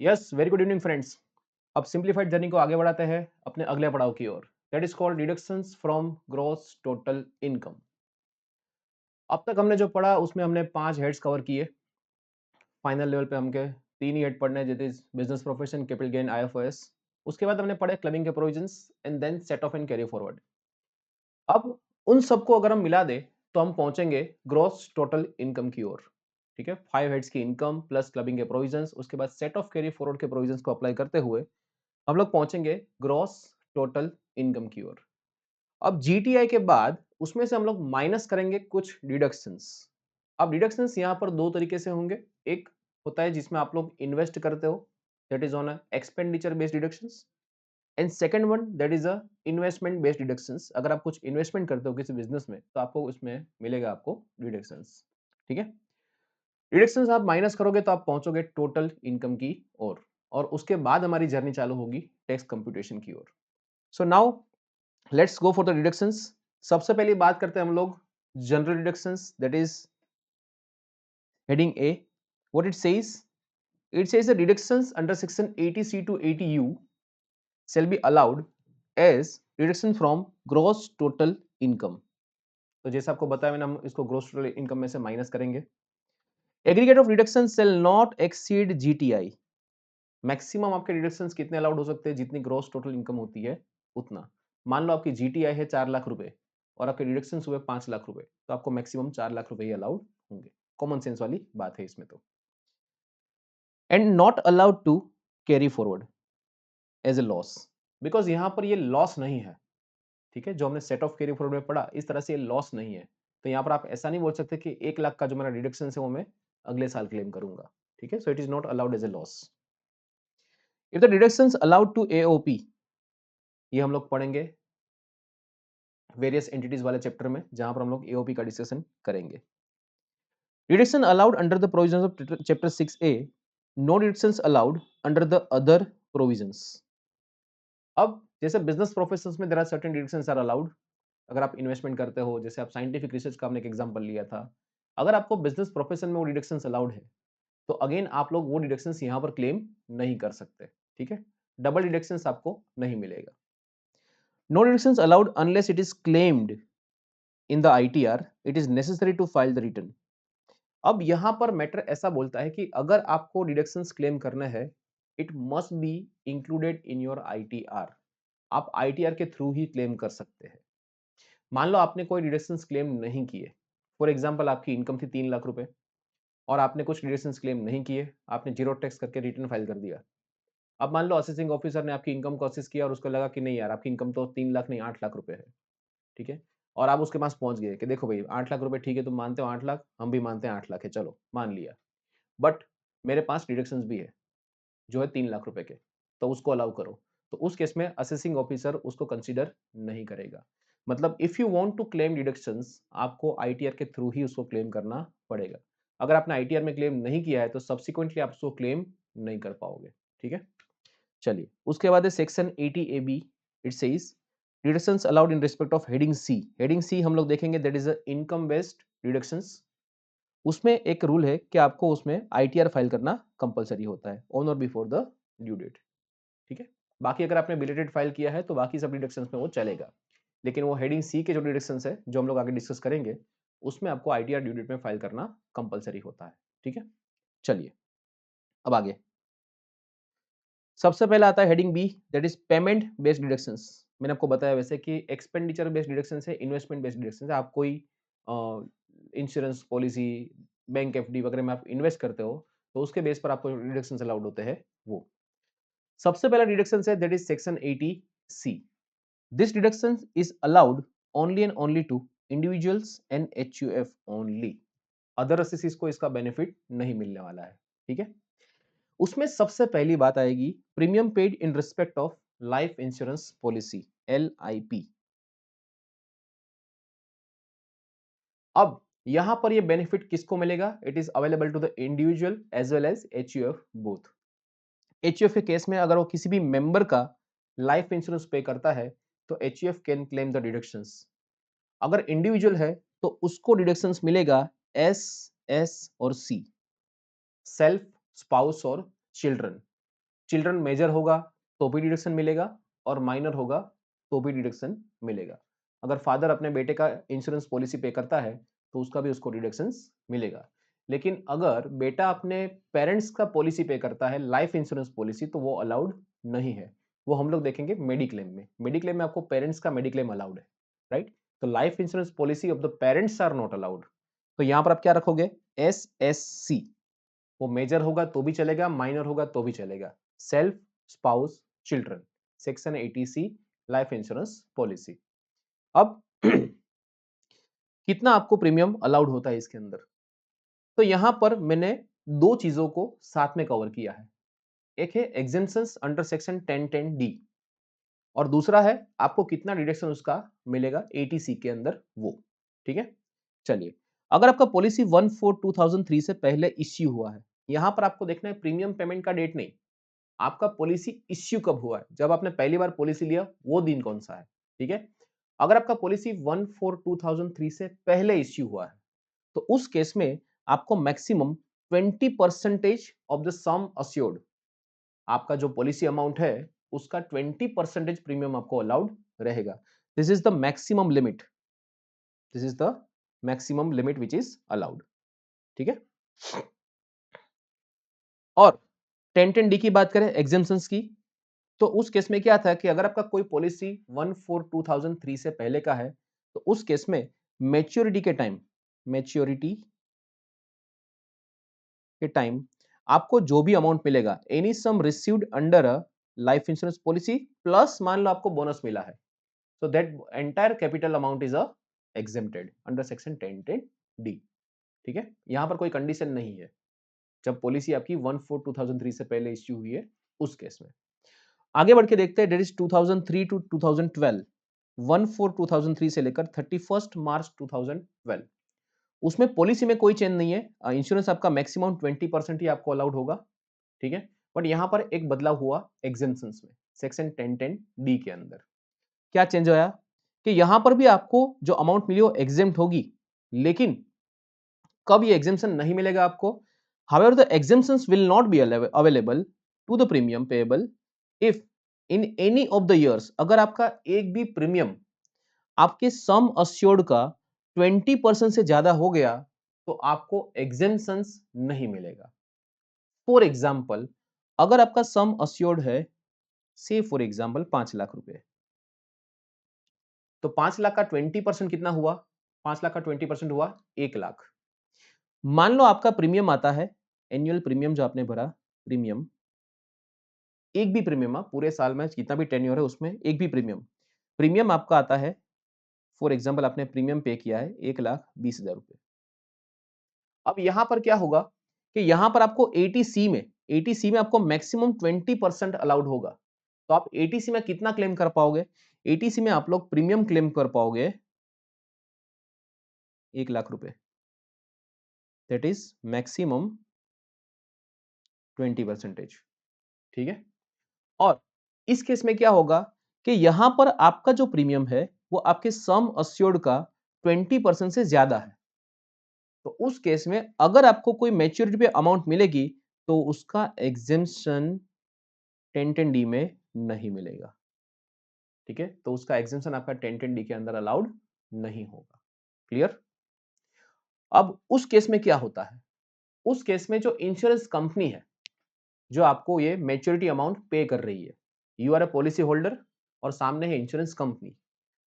Yes, very good evening friends. अब simplified journey को आगे बढ़ाते हैं अपने अगले पड़ाव की ओर। That is called deductions from gross total income. अब तक हमने जो पढ़ा उसमें हमने 5 हेड्स कवर किए। फाइनल लेवल पे हमके 3 ही हेड पढ़ने हैं, that is business profession, capital gain, IFOS. उसके बाद हमने पढ़े क्लबिंग के provisions and then set off and carry forward. अब उन सबको अगर हम मिला दें तो हम पहुंचेंगे ग्रॉस टोटल इनकम की ओर। ठीक है, 5 हेड्स की इनकम प्लस क्लबिंग के प्रोविजंस, उसके बाद सेट ऑफ कैरी फॉरवर्ड के प्रोविजंस को अप्लाई करते हुए हम लोग पहुंचेंगे ग्रॉस टोटल इनकम की ओर। अब जीटीआई के बाद उसमें से हम लोग माइनस करेंगे कुछ डिडक्शंस। अब डिडक्शंस यहाँ पर दो तरीके से होंगे। एक होता है जिसमें आप लोग इन्वेस्ट करते हो, that is on a expenditure based deductions. And second one that is a investment based deductions. अगर आप कुछ इन्वेस्टमेंट करते हो किसी बिजनेस में तो आपको उसमें मिलेगा आपको डिडक्शंस। ठीक है, डिडक्शंस आप माइनस करोगे तो आप पहुंचोगे टोटल इनकम की ओर, और उसके बाद हमारी जर्नी चालू होगी टैक्स कंप्यूटेशन की ओर। So now let's go for the deductions. सबसे पहले बात करते हैं हम लोग general deductions, that is heading A. What it says the deductions under section 80C to 80U shall be allowed as deduction from gross total income. तो जैसे आपको बताया मैंने, हम इसको ग्रॉस टोटल इनकम में से माइनस करेंगे। Aggregate of deduction shall not exceed GTI. Maximum आपके डिडक्शंस कितने अलाउड हो सकते हैं, जितनी ग्रॉस टोटल इनकम होती है उतना। मान लो आपकी जीटीआई है 4 लाख रुपए और आपके डिडक्शंस हुए 5 लाख रुपए, तो आपको मैक्सिमम 4 लाख रुपए ही अलाउड होंगे। कॉमन सेंस वाली बात है इसमें तो। And not allowed to carry forward as a loss, because यहां पर ये लॉस नहीं है। ठीक है, जो हमने सेट ऑफ कैरी फॉरवर्ड में पढ़ा इस तरह से ये लॉस नहीं है। तो यहाँ पर आप ऐसा नहीं बोल सकते कि 1 लाख का जो मेरा डिडक्शन है वो मैं अगले साल क्लेम करूंगा। ठीक है, so it is not allowed as a loss. If the deductions allowed to AOP, ये हम लोग पढ़ेंगे वेरियस एंटिटीज वाले चैप्टर में, जहां पर हम लोग एओपी का डिस्कशन करेंगे। Deduction allowed under the provisions of chapter 6A, no deductions allowed under the other provisions. अब जैसे बिजनेस प्रोफेशंस में there are certain deductions are allowed. अगर आप इन्वेस्टमेंट करते हो, जैसे आप साइंटिफिक रिसर्च का हमने एक एग्जांपल लिया था, अगर आपको बिजनेस प्रोफेशन में वो डिडक्शंस अलाउड है तो अगेन आप लोग वो डिडक्शंस यहाँ पर क्लेम नहीं कर सकते। ठीक है, डबल डिडक्शंस आपको नहीं मिलेगा। No deductions allowed unless it is claimed in the ITR, it is necessary to file the return. अब यहां पर मैटर ऐसा बोलता है कि अगर आपको डिडक्शंस क्लेम करना है, it must be included in your ITR. आप आईटीआर के थ्रू ही क्लेम कर सकते हैं। मान लो आपने कोई डिडक्शंस क्लेम नहीं किए, फॉर एग्जांपल आपकी इनकम थी 3 लाख रुपए और आपने कुछ डिडक्शंस क्लेम नहीं किए, आपने जीरो टैक्स करके रिटर्न फाइल कर दिया। अब मान लो असेसिंग ऑफिसर ने आपकी इनकम को असेस किया और उसको लगा कि नहीं यार, आपकी इनकम तो 3 लाख नहीं 8 लाख रुपए है। ठीक है, और आप उसके पास पहुंच गए कि देखो भाई 8 लाख रुपए ठीक है, तुम मानते हो 8 लाख, हम भी मानते हैं 8 लाख है, चलो मान लिया। बट मेरे पास डिडक्शंस भी है जो है 3 लाख रुपए के, तो उसको अलाउ करो। तो उस केस में असेसिंग ऑफिसर उसको कंसीडर नहीं करेगा। मतलब if you want to claim deductions, आपको आईटीआर के थ्रू ही उसको क्लेम करना पड़ेगा। अगर आपने आईटीआर में क्लेम नहीं किया है तो सब्सिक्वेंटली आप उसको क्लेम नहीं कर पाओगे। ठीक है, चलिए उसके बाद है section 80 A B. It says deductions allowed in respect of heading C. Heading C हम लोग देखेंगे, that is income based deductions. उसमें एक रूल है कि आपको उसमें आईटीआर फाइल करना कंपलसरी होता है ऑन और बिफोर द ड्यू डेट। ठीक है, बाकी अगर आपने बिलेटेड फाइल किया है तो बाकी सब डिडक्शंस में वो चलेगा, लेकिन वो हेडिंग सी के जो डिडक्शंस है जो हम लोग आगे डिस्कस करेंगे, उसमें आपको आईटीआर ड्यू डेट में फाइल करना कंपलसरी होता है। ठीक है, चलिए अब आगे। सबसे पहला आता है heading B, that is payment based deductions. मैंने आपको बताया वैसे कि एक्सपेंडिचर बेस्ड डिडक्शंस है, इन्वेस्टमेंट बेस्ड डिडक्शंस है। आप कोई इंश्योरेंस पॉलिसी, बैंक एफडी वगैरह में आप इन्वेस्ट करते हो तो उसके बेस पर आपको डिडक्शंस अलाउड होते हैं वो। सबसे पहला डिडक्शन है that is section 80 C. This deduction is allowed only and only to individuals and HUF only. Other assessees को इसका बेनिफिट नहीं मिलने वाला है। ठीक है, उसमें सबसे पहली बात आएगी premium paid in respect of life insurance policy, LIP। अब यहां पर ये बेनिफिट किसको मिलेगा? It is available to the individual as well as HUF both. HUF के केस में अगर वो किसी भी मेंबर का लाइफ इंश्योरेंस पे करता है तो HUF can claim the deductions. अगर इंडिविजुअल है तो उसको डिडक्शंस मिलेगा एस, एस और सी, सेल्फ, स्पाउस और चिल्ड्रन। चिल्ड्रन मेजर होगा तो भी डिडक्शन मिलेगा और माइनर होगा तो भी डिडक्शन मिलेगा। अगर फादर अपने बेटे का इंश्योरेंस पॉलिसी पे करता है तो उसका भी उसको डिडक्शंस मिलेगा। लेकिन अगर बेटा अपने पेरेंट्स का पॉलिसी पे करता है लाइफ इंश्योरेंस पॉलिसी तो वो अलाउड नहीं है। वो हम लोग देखेंगे मेडिक्लेम में। मेडिक्लेम में आपको पेरेंट्स का मेडिक्लेम अलाउड है, राइट? तो life insurance policy of the parents are not allowed. तो यहां पर आप क्या रखोगे? SSC। वो मेजर होगा तो भी चलेगा, माइनर होगा तो भी चलेगा। Self, spouse, children, section 80C life insurance policy. अब कितना आपको प्रीमियम अलाउड होता है इसके अंदर? तो यहां पर मैंने दो चीजों को साथ में कवर किया है। एक है एग्जेम्पशंस अंडर सेक्शन 1010D और दूसरा है आपको कितना डिडक्शन उसका मिलेगा 80C के अंदर वो। ठीक है, चलिए। अगर आपका पॉलिसी 1/4/2003 से पहले इश्यू हुआ है, यहां पर आपको देखना है प्रीमियम पेमेंट का डेट नहीं, आपका पॉलिसी इश्यू कब हुआ है, जब आपने पहली बार पॉलिसी लिया वो दिन कौन सा है। ठीक है, अगर आपका पॉलिसी 1/4/2003 से पहले इश्यू हुआ है तो उस केस में आपको maximum 20% of the sum assured, आपका जो पॉलिसी अमाउंट है उसका 20% प्रीमियम आपको अलाउड रहेगा। This is the maximum limit, this is the maximum limit which is allowed. ठीक है, और 1010D की बात करें एग्जेम्पशंस की, तो उस केस में क्या था कि अगर आपका कोई पॉलिसी 1/4/2003 से पहले का है तो उस केस में मैच्योरिटी के टाइम, मैच्योरिटी के टाइम आपको जो भी अमाउंट मिलेगा any sum received under a life insurance policy plus मान लो आपको बोनस मिला है, so that entire capital amount is a exempted under section 1010D। ठीक है, यहां पर कोई कंडीशन नहीं है जब पॉलिसी आपकी 1/4/2003 से पहले इश्यू हुई है उस केस में। आगे बढ़ के देखते हैं, डेट इज 2003 टू 2012, 1/4/2003 से लेकर 31 मार्च 2012, उसमें पॉलिसी में कोई चेंज नहीं है। इंश्योरेंस आपका मैक्सिमम 20% ही आपको अलाउड होगा। ठीक है, बट यहां पर एक बदलाव हुआ एग्जेम्पशंस में, सेक्शन 1010D के अंदर। क्या चेंज होया कि यहां पर भी आपको जो अमाउंट मिली वो एग्जेम्प्ट होगी, लेकिन कब ये एग्जेम्पशन नहीं मिलेगा आपको? However the exemptions will not be available to the premium payable if in any of the years, अगर आपका एक भी प्रीमियम आपके सम अश्योर्ड का 20% से ज्यादा हो गया तो आपको एग्जेम्पशंस नहीं मिलेगा। फॉर एग्जाम्पल, अगर आपका सम अश्योर्ड है से फॉर एग्जाम्पल 5 लाख रुपए, तो 5 लाख का 20% कितना हुआ? 5 लाख का 20% हुआ 1 लाख। मान लो आपका प्रीमियम आता है, एनुअल प्रीमियम जो आपने भरा, प्रीमियम एक भी प्रीमियम, पूरे साल में जितना भी टेन्योर है उसमें एक भी प्रीमियम, प्रीमियम आपका आता है, फॉर एग्जाम्पल आपने प्रीमियम पे किया है 1,20,000 रुपए। अब यहां पर क्या होगा कि यहां पर आपको 80C में आपको मैक्सिमम 20% अलाउड होगा। तो आप 80C में कितना क्लेम कर पाओगे? 80C में आप लोग प्रीमियम क्लेम कर पाओगे 1 लाख रुपए, दैट इज मैक्सिमम 20%। ठीक है, और इस केस में क्या होगा कि यहां पर आपका जो प्रीमियम है वो आपके सम अश्योर्ड का 20% से ज्यादा है। तो उस केस में अगर आपको कोई मैच्योरिटी पे अमाउंट मिलेगी तो उसका एग्जेम्पशन 1010D में नहीं मिलेगा। ठीक है, तो उसका एग्जेम्पशन आपका 1010D के अंदर अलाउड नहीं होगा। क्लियर? अब उस केस में क्या होता है? उस केस में जो इंश्योरेंस कंपनी है जो आपको ये मैच्योरिटी अमाउंट पे कर रही है, you are a policy holder और सामने है इंश्योरेंस कंपनी,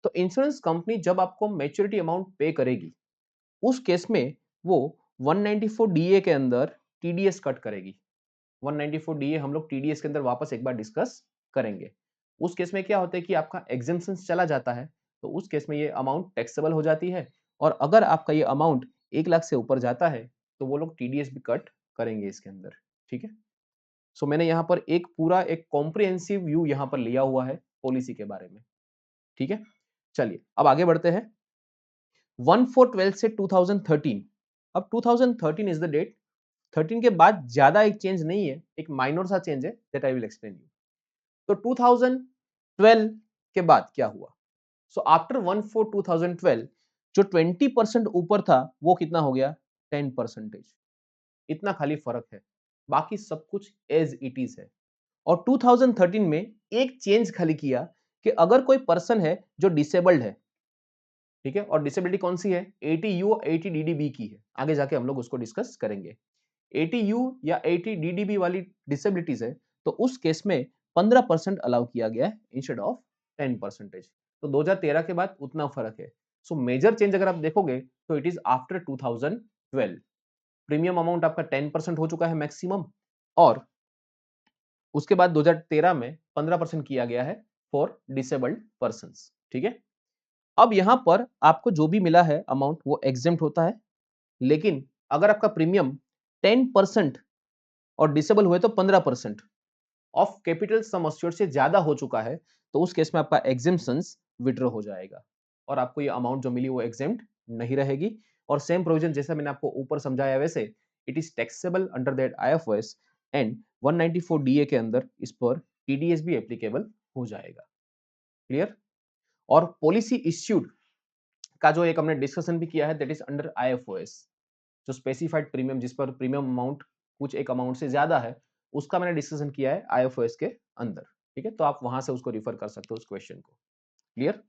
तो इंश्योरेंस कंपनी जब आपको मैच्योरिटी अमाउंट पे करेगी उस केस में वो 194DA के अंदर टीडीएस कट करेगी। 194DA हम लोग टीडीएस के अंदर वापस एक बार डिस्कस करेंगे। उस केस में क्या होता है कि आपका एग्जेम्पशन चला जाता है तो उस केस में ये अमाउंट टैक्सेबल हो जाती है, और अगर आपका ये अमाउंट 1 लाख से ऊपर जाता है तो वो लोग टीडीएस भी कट करेंगे इसके अंदर। ठीक है, सो मैंने यहाँ पर एक पूरा एक कॉम्प्रिहेंसिव व्यू यहाँ पर लिया हुआ है पॉलिसी के बारे में। ठीक है, चलिए अब आगे बढ़ते हैं। 1/4/12 से 2013, अब 2013 इज द डेट। 13 के बाद ज्यादा एक चेंज नहीं है, एक माइनर सा चेंज है, that I will explain you. तो 2012 के बाद क्या हुआ? सो आफ्टर 1/4/2012 जो 20% ऊपर था वो कितना हो गया? 10%। इतना खाली फर्क है, बाकी सब कुछ एज इट इज है। और 2013 में एक चेंज खाली किया कि अगर कोई पर्सन है जो डिसेबल्ड है, ठीक है, और डिसेबिलिटी कौन सी है, 80U 80DDB की है, आगे जाके हम लोग उसको डिस्कस करेंगे। 80U या 80DDB वाली डिसेबिलिटीज है तो उस केस में 15% अलाउ किया गया है इंस्टेड ऑफ 10%। तो 2013 के बाद उतना फर्क है। सो मेजर चेंज अगर आप देखोगे तो it is after 2012। Premium amount आपका 10% हो चुका है मैक्सिमम, और उसके बाद 2013 में 15% किया गया है फॉर डिसेबल्ड पर्सन। ठीक है, अब यहां पर आपको जो भी मिला है अमाउंट वो एग्जेम्प्ट होता है, लेकिन अगर आपका प्रीमियम 10% और डिसेबल हुए तो 15% ऑफ कैपिटल सम अस्योर्ड से ज्यादा हो चुका है, तो उस केस में आपका एग्जेम्पशंस विड्रॉ हो जाएगा और आपको ये अमाउंट जो मिली वो एग्जेम्प्ट नहीं रहेगी। और सेम प्रोविजन जैसा मैंने आपको ऊपर समझाया वैसे it is taxable under that IFOS and 194 DA के अंदर इस पर टीडीएस भी एप्लीकेबल हो जाएगा। क्लियर? और पॉलिसी इश्यूड का जो एक हमने डिस्कशन भी किया है दैट इज अंडर आईएफओएस, जो स्पेसिफाइड प्रीमियम जिस पर प्रीमियम अमाउंट कुछ एक अमाउंट से ज्यादा है उसका मैंने डिस्कशन किया है आईएफओएस के अंदर। ठीक है, तो आप वहां से उसको रिफर कर सकते हो उस क्वेश्चन को। क्लियर?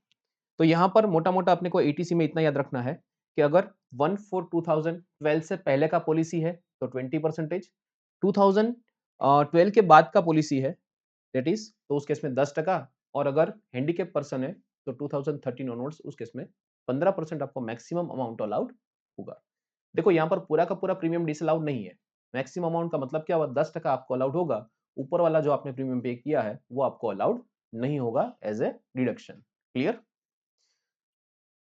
तो यहां पर मोटा मोटा अपने को एटीसी में इतना याद रखना है कि अगर 1 फॉर 2012 से पहले का पॉलिसी है तो 20%, 2012 के बाद का पॉलिसी है दैट इज तो उस केस में 10%, और अगर हैंडीकैप पर्सन है तो 2013 ऑनवर्ड्स उस केस में 15% आपको मैक्सिमम अमाउंट अलाउड होगा। देखो यहाँ पर पूरा का पूरा प्रीमियम डिसअलाउड नहीं है, मैक्सिमम अमाउंट का मतलब क्या हुआ, 10% आपको अलाउड होगा, ऊपर वाला जो आपने प्रीमियम पे किया है वो आपको अलाउड नहीं होगा एज ए डिडक्शन। क्लियर?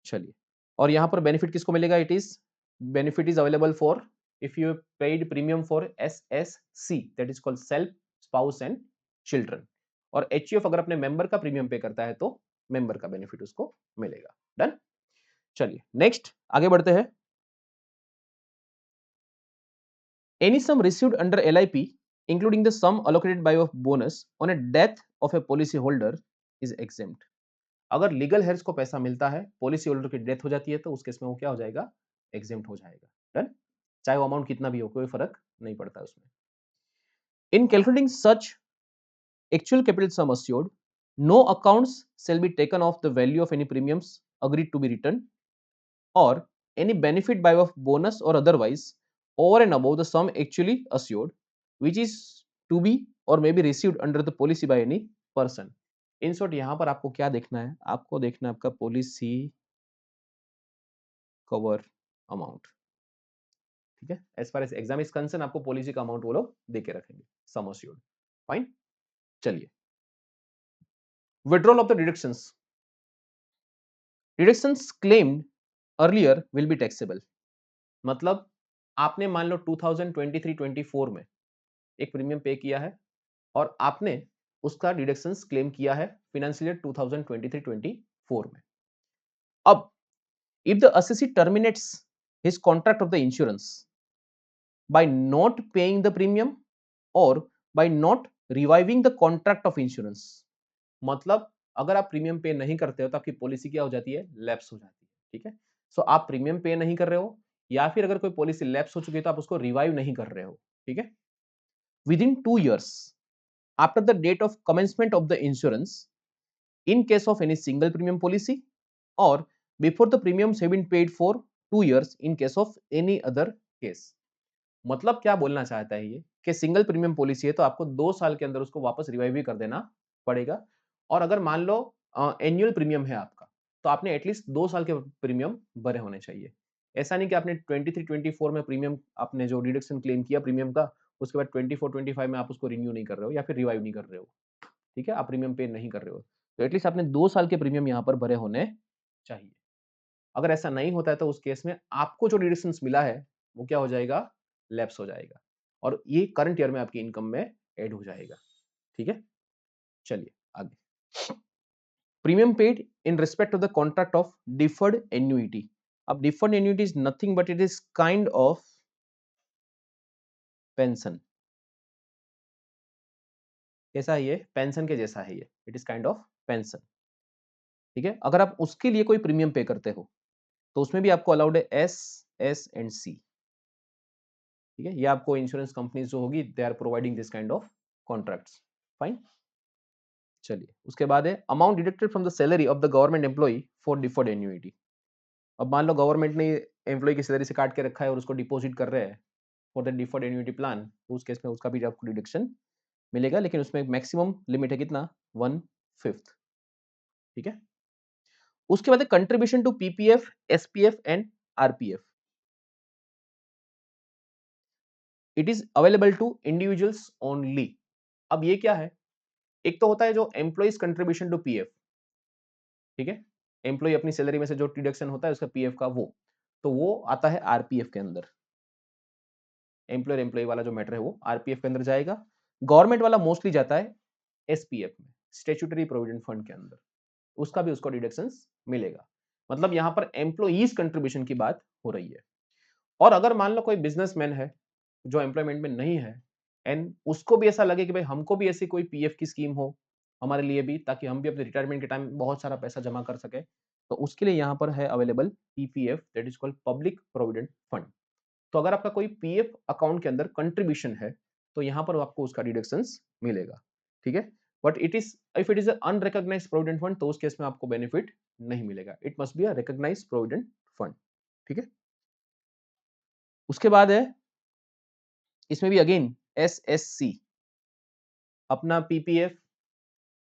चलिए, और यहाँ पर बेनिफिट किसको मिलेगा, it is benefit is available for if you paid premium for SSC that is called self, spouse and children, और HUF अगर अपने मेंबर का प्रीमियम पे करता है तो मेंबर का बेनिफिट उसको मिलेगा। डन? चलिए नेक्स्ट आगे बढ़ते हैं। Any sum received under LIP, including the sum allocated by a bonus on a death of a policy holder, is exempt. अगर लीगल हेयर्स को पैसा मिलता है, पॉलिसी होल्डर की डेथ हो जाती है तो उस केस में वो क्या हो जाएगा, एग्जेम्प्ट हो जाएगा। डन? चाहे वो अमाउंट कितना भी हो, कोई फर्क नहीं पड़ता उसमें। इन calculating such actual capital sum assured, no accounts shall be taken off the value of any premiums agreed to be returned or any benefit by way of bonus or otherwise over and above the sum actually assured, which is to be or may be received under the policy by any person. In short यहाँ पर आपको क्या देखना है, आपको देखना है आपका पॉलिसी कवर अमाउंट। ठीक है, as far as exam is concern आपको पॉलिसी का अमाउंट वो लोग दे के रखेंगे, सम अस्योर्ड। फाइन, चलिए withdrawal of the deductions. Deductions claimed earlier will be taxable, मतलब आपने मान लो 2023-24 में एक प्रीमियम पे किया है और आपने उसका डिडक्शंस क्लेम किया है फाइनेंशियल ईयर 2023-24 में। अब if the assessee terminates his contract of the insurance by not paying the premium or by not reviving the contract of insurance, मतलब अगर आप प्रीमियम पे नहीं करते हो तो आपकी पॉलिसी क्या हो जाती है, लैप्स हो जाती है। ठीक है, सो आप प्रीमियम पे नहीं कर रहे हो या फिर अगर कोई पॉलिसी लैप्स हो चुकी है तो आप उसको रिवाइव नहीं कर रहे हो। ठीक है, with in 2 years after the date of commencement of the insurance in case of any single premium policy or before the premiums have been paid for 2 years in case of any other case। मतलब क्या बोलना चाहता है ये कि single premium policy है तो आपको 2 साल के अंदर उसको वापस रिवाइव भी कर देना पड़ेगा, और अगर मान लो एनुअल प्रीमियम है आपका तो आपने एटलीस्ट 2 साल के प्रीमियम भरे होने चाहिए। ऐसा नहीं कि आपने 23-24 में प्रीमियम आपने जो डिडक्शन क्लेम किया प्रीमियम का, उसके बाद 24-25 में आप उसको रिन्यू नहीं कर रहे हो या फिर रिवाइव नहीं कर रहे हो। ठीक है, आप प्रीमियम पे नहीं कर रहे हो तो एटलीस्ट आपने 2 साल के प्रीमियम यहाँ पर भरे होने चाहिए। अगर ऐसा नहीं होता है तो उस केस में आपको जो डिडक्शंस मिला है वो क्या हो जाएगा, लैप्स हो जाएगा, और ये करंट ईयर में आपकी इनकम में ऐड हो जाएगा। ठीक है, चलिए आगे। Premium paid in respect of the contract of deferred annuity. अब deferred annuity is nothing but it is kind of pension. कैसा है ये, पेंशन के जैसा है ये, it is kind of pension. ठीक है, अगर आप उसके लिए कोई प्रीमियम पे करते हो तो उसमें भी आपको अलाउड है एस एंड सी। ठीक है, ये आपको इंश्योरेंस कंपनीज जो होगी they are providing this kind of contracts. Fine. चलिए, उसके बाद है amount deducted from the salary of the government employee for deferred annuity. अब मान लो गवर्नमेंट ने एम्प्लॉय की सैलरी से काट के रखा है और उसको डिपॉजिट कर रहे हैं for the deferred annuity plan, तो उस केस में उसका भी आपको डिडक्शन मिलेगा, लेकिन उसमें एक मैक्सिमम लिमिट है कितना, 1/5। ठीक है। उसके बाद contribution to PPF, SPF and RPF, it is available to individuals only. अब ये क्या है, एक तो होता है जो एम्प्लॉइज कंट्रीब्यूशन टू पीएफ, ठीक है, एम्प्लॉय अपनी सैलरी में से जो डिडक्शन होता है उसका पीएफ का, वो तो वो आता है आरपीएफ के अंदर। एम्प्लॉयर एम्प्लॉय वाला जो मैटर है वो आरपीएफ के अंदर जाएगा। गवर्नमेंट वाला मोस्टली जाता है एसपीएफ में, स्टैट्यूटरी प्रोविडेंट फंड के अंदर, उसका भी उसको डिडक्शंस मिलेगा। मतलब यहां पर एम्प्लॉइज कंट्रीब्यूशन की बात हो रही है। और अगर मान लो कोई बिजनेसमैन है जो एम्प्लॉयमेंट में नहीं है एंड उसको भी ऐसा लगे कि भाई हमको भी ऐसी कोई पीएफ की स्कीम हो हमारे लिए भी, ताकि हम भी अपने रिटायरमेंट के टाइम बहुत सारा पैसा जमा कर सके, तो उसके लिए यहाँ पर है available PPF, that is called public provident fund. तो अगर आपका कोई पीएफ अकाउंट के अंदर कंट्रीब्यूशन है तो यहाँ पर आपको उसका डिडक्शंस मिलेगा। ठीक है। But it is, if it is unrecognised provident fund, तो उस केस में आपको बेनिफिट नहीं मिलेगा। It must be a recognised provident fund. ठीक है। उसके बाद है इसमें भी अगेन एसएससी, अपना पीपीएफ,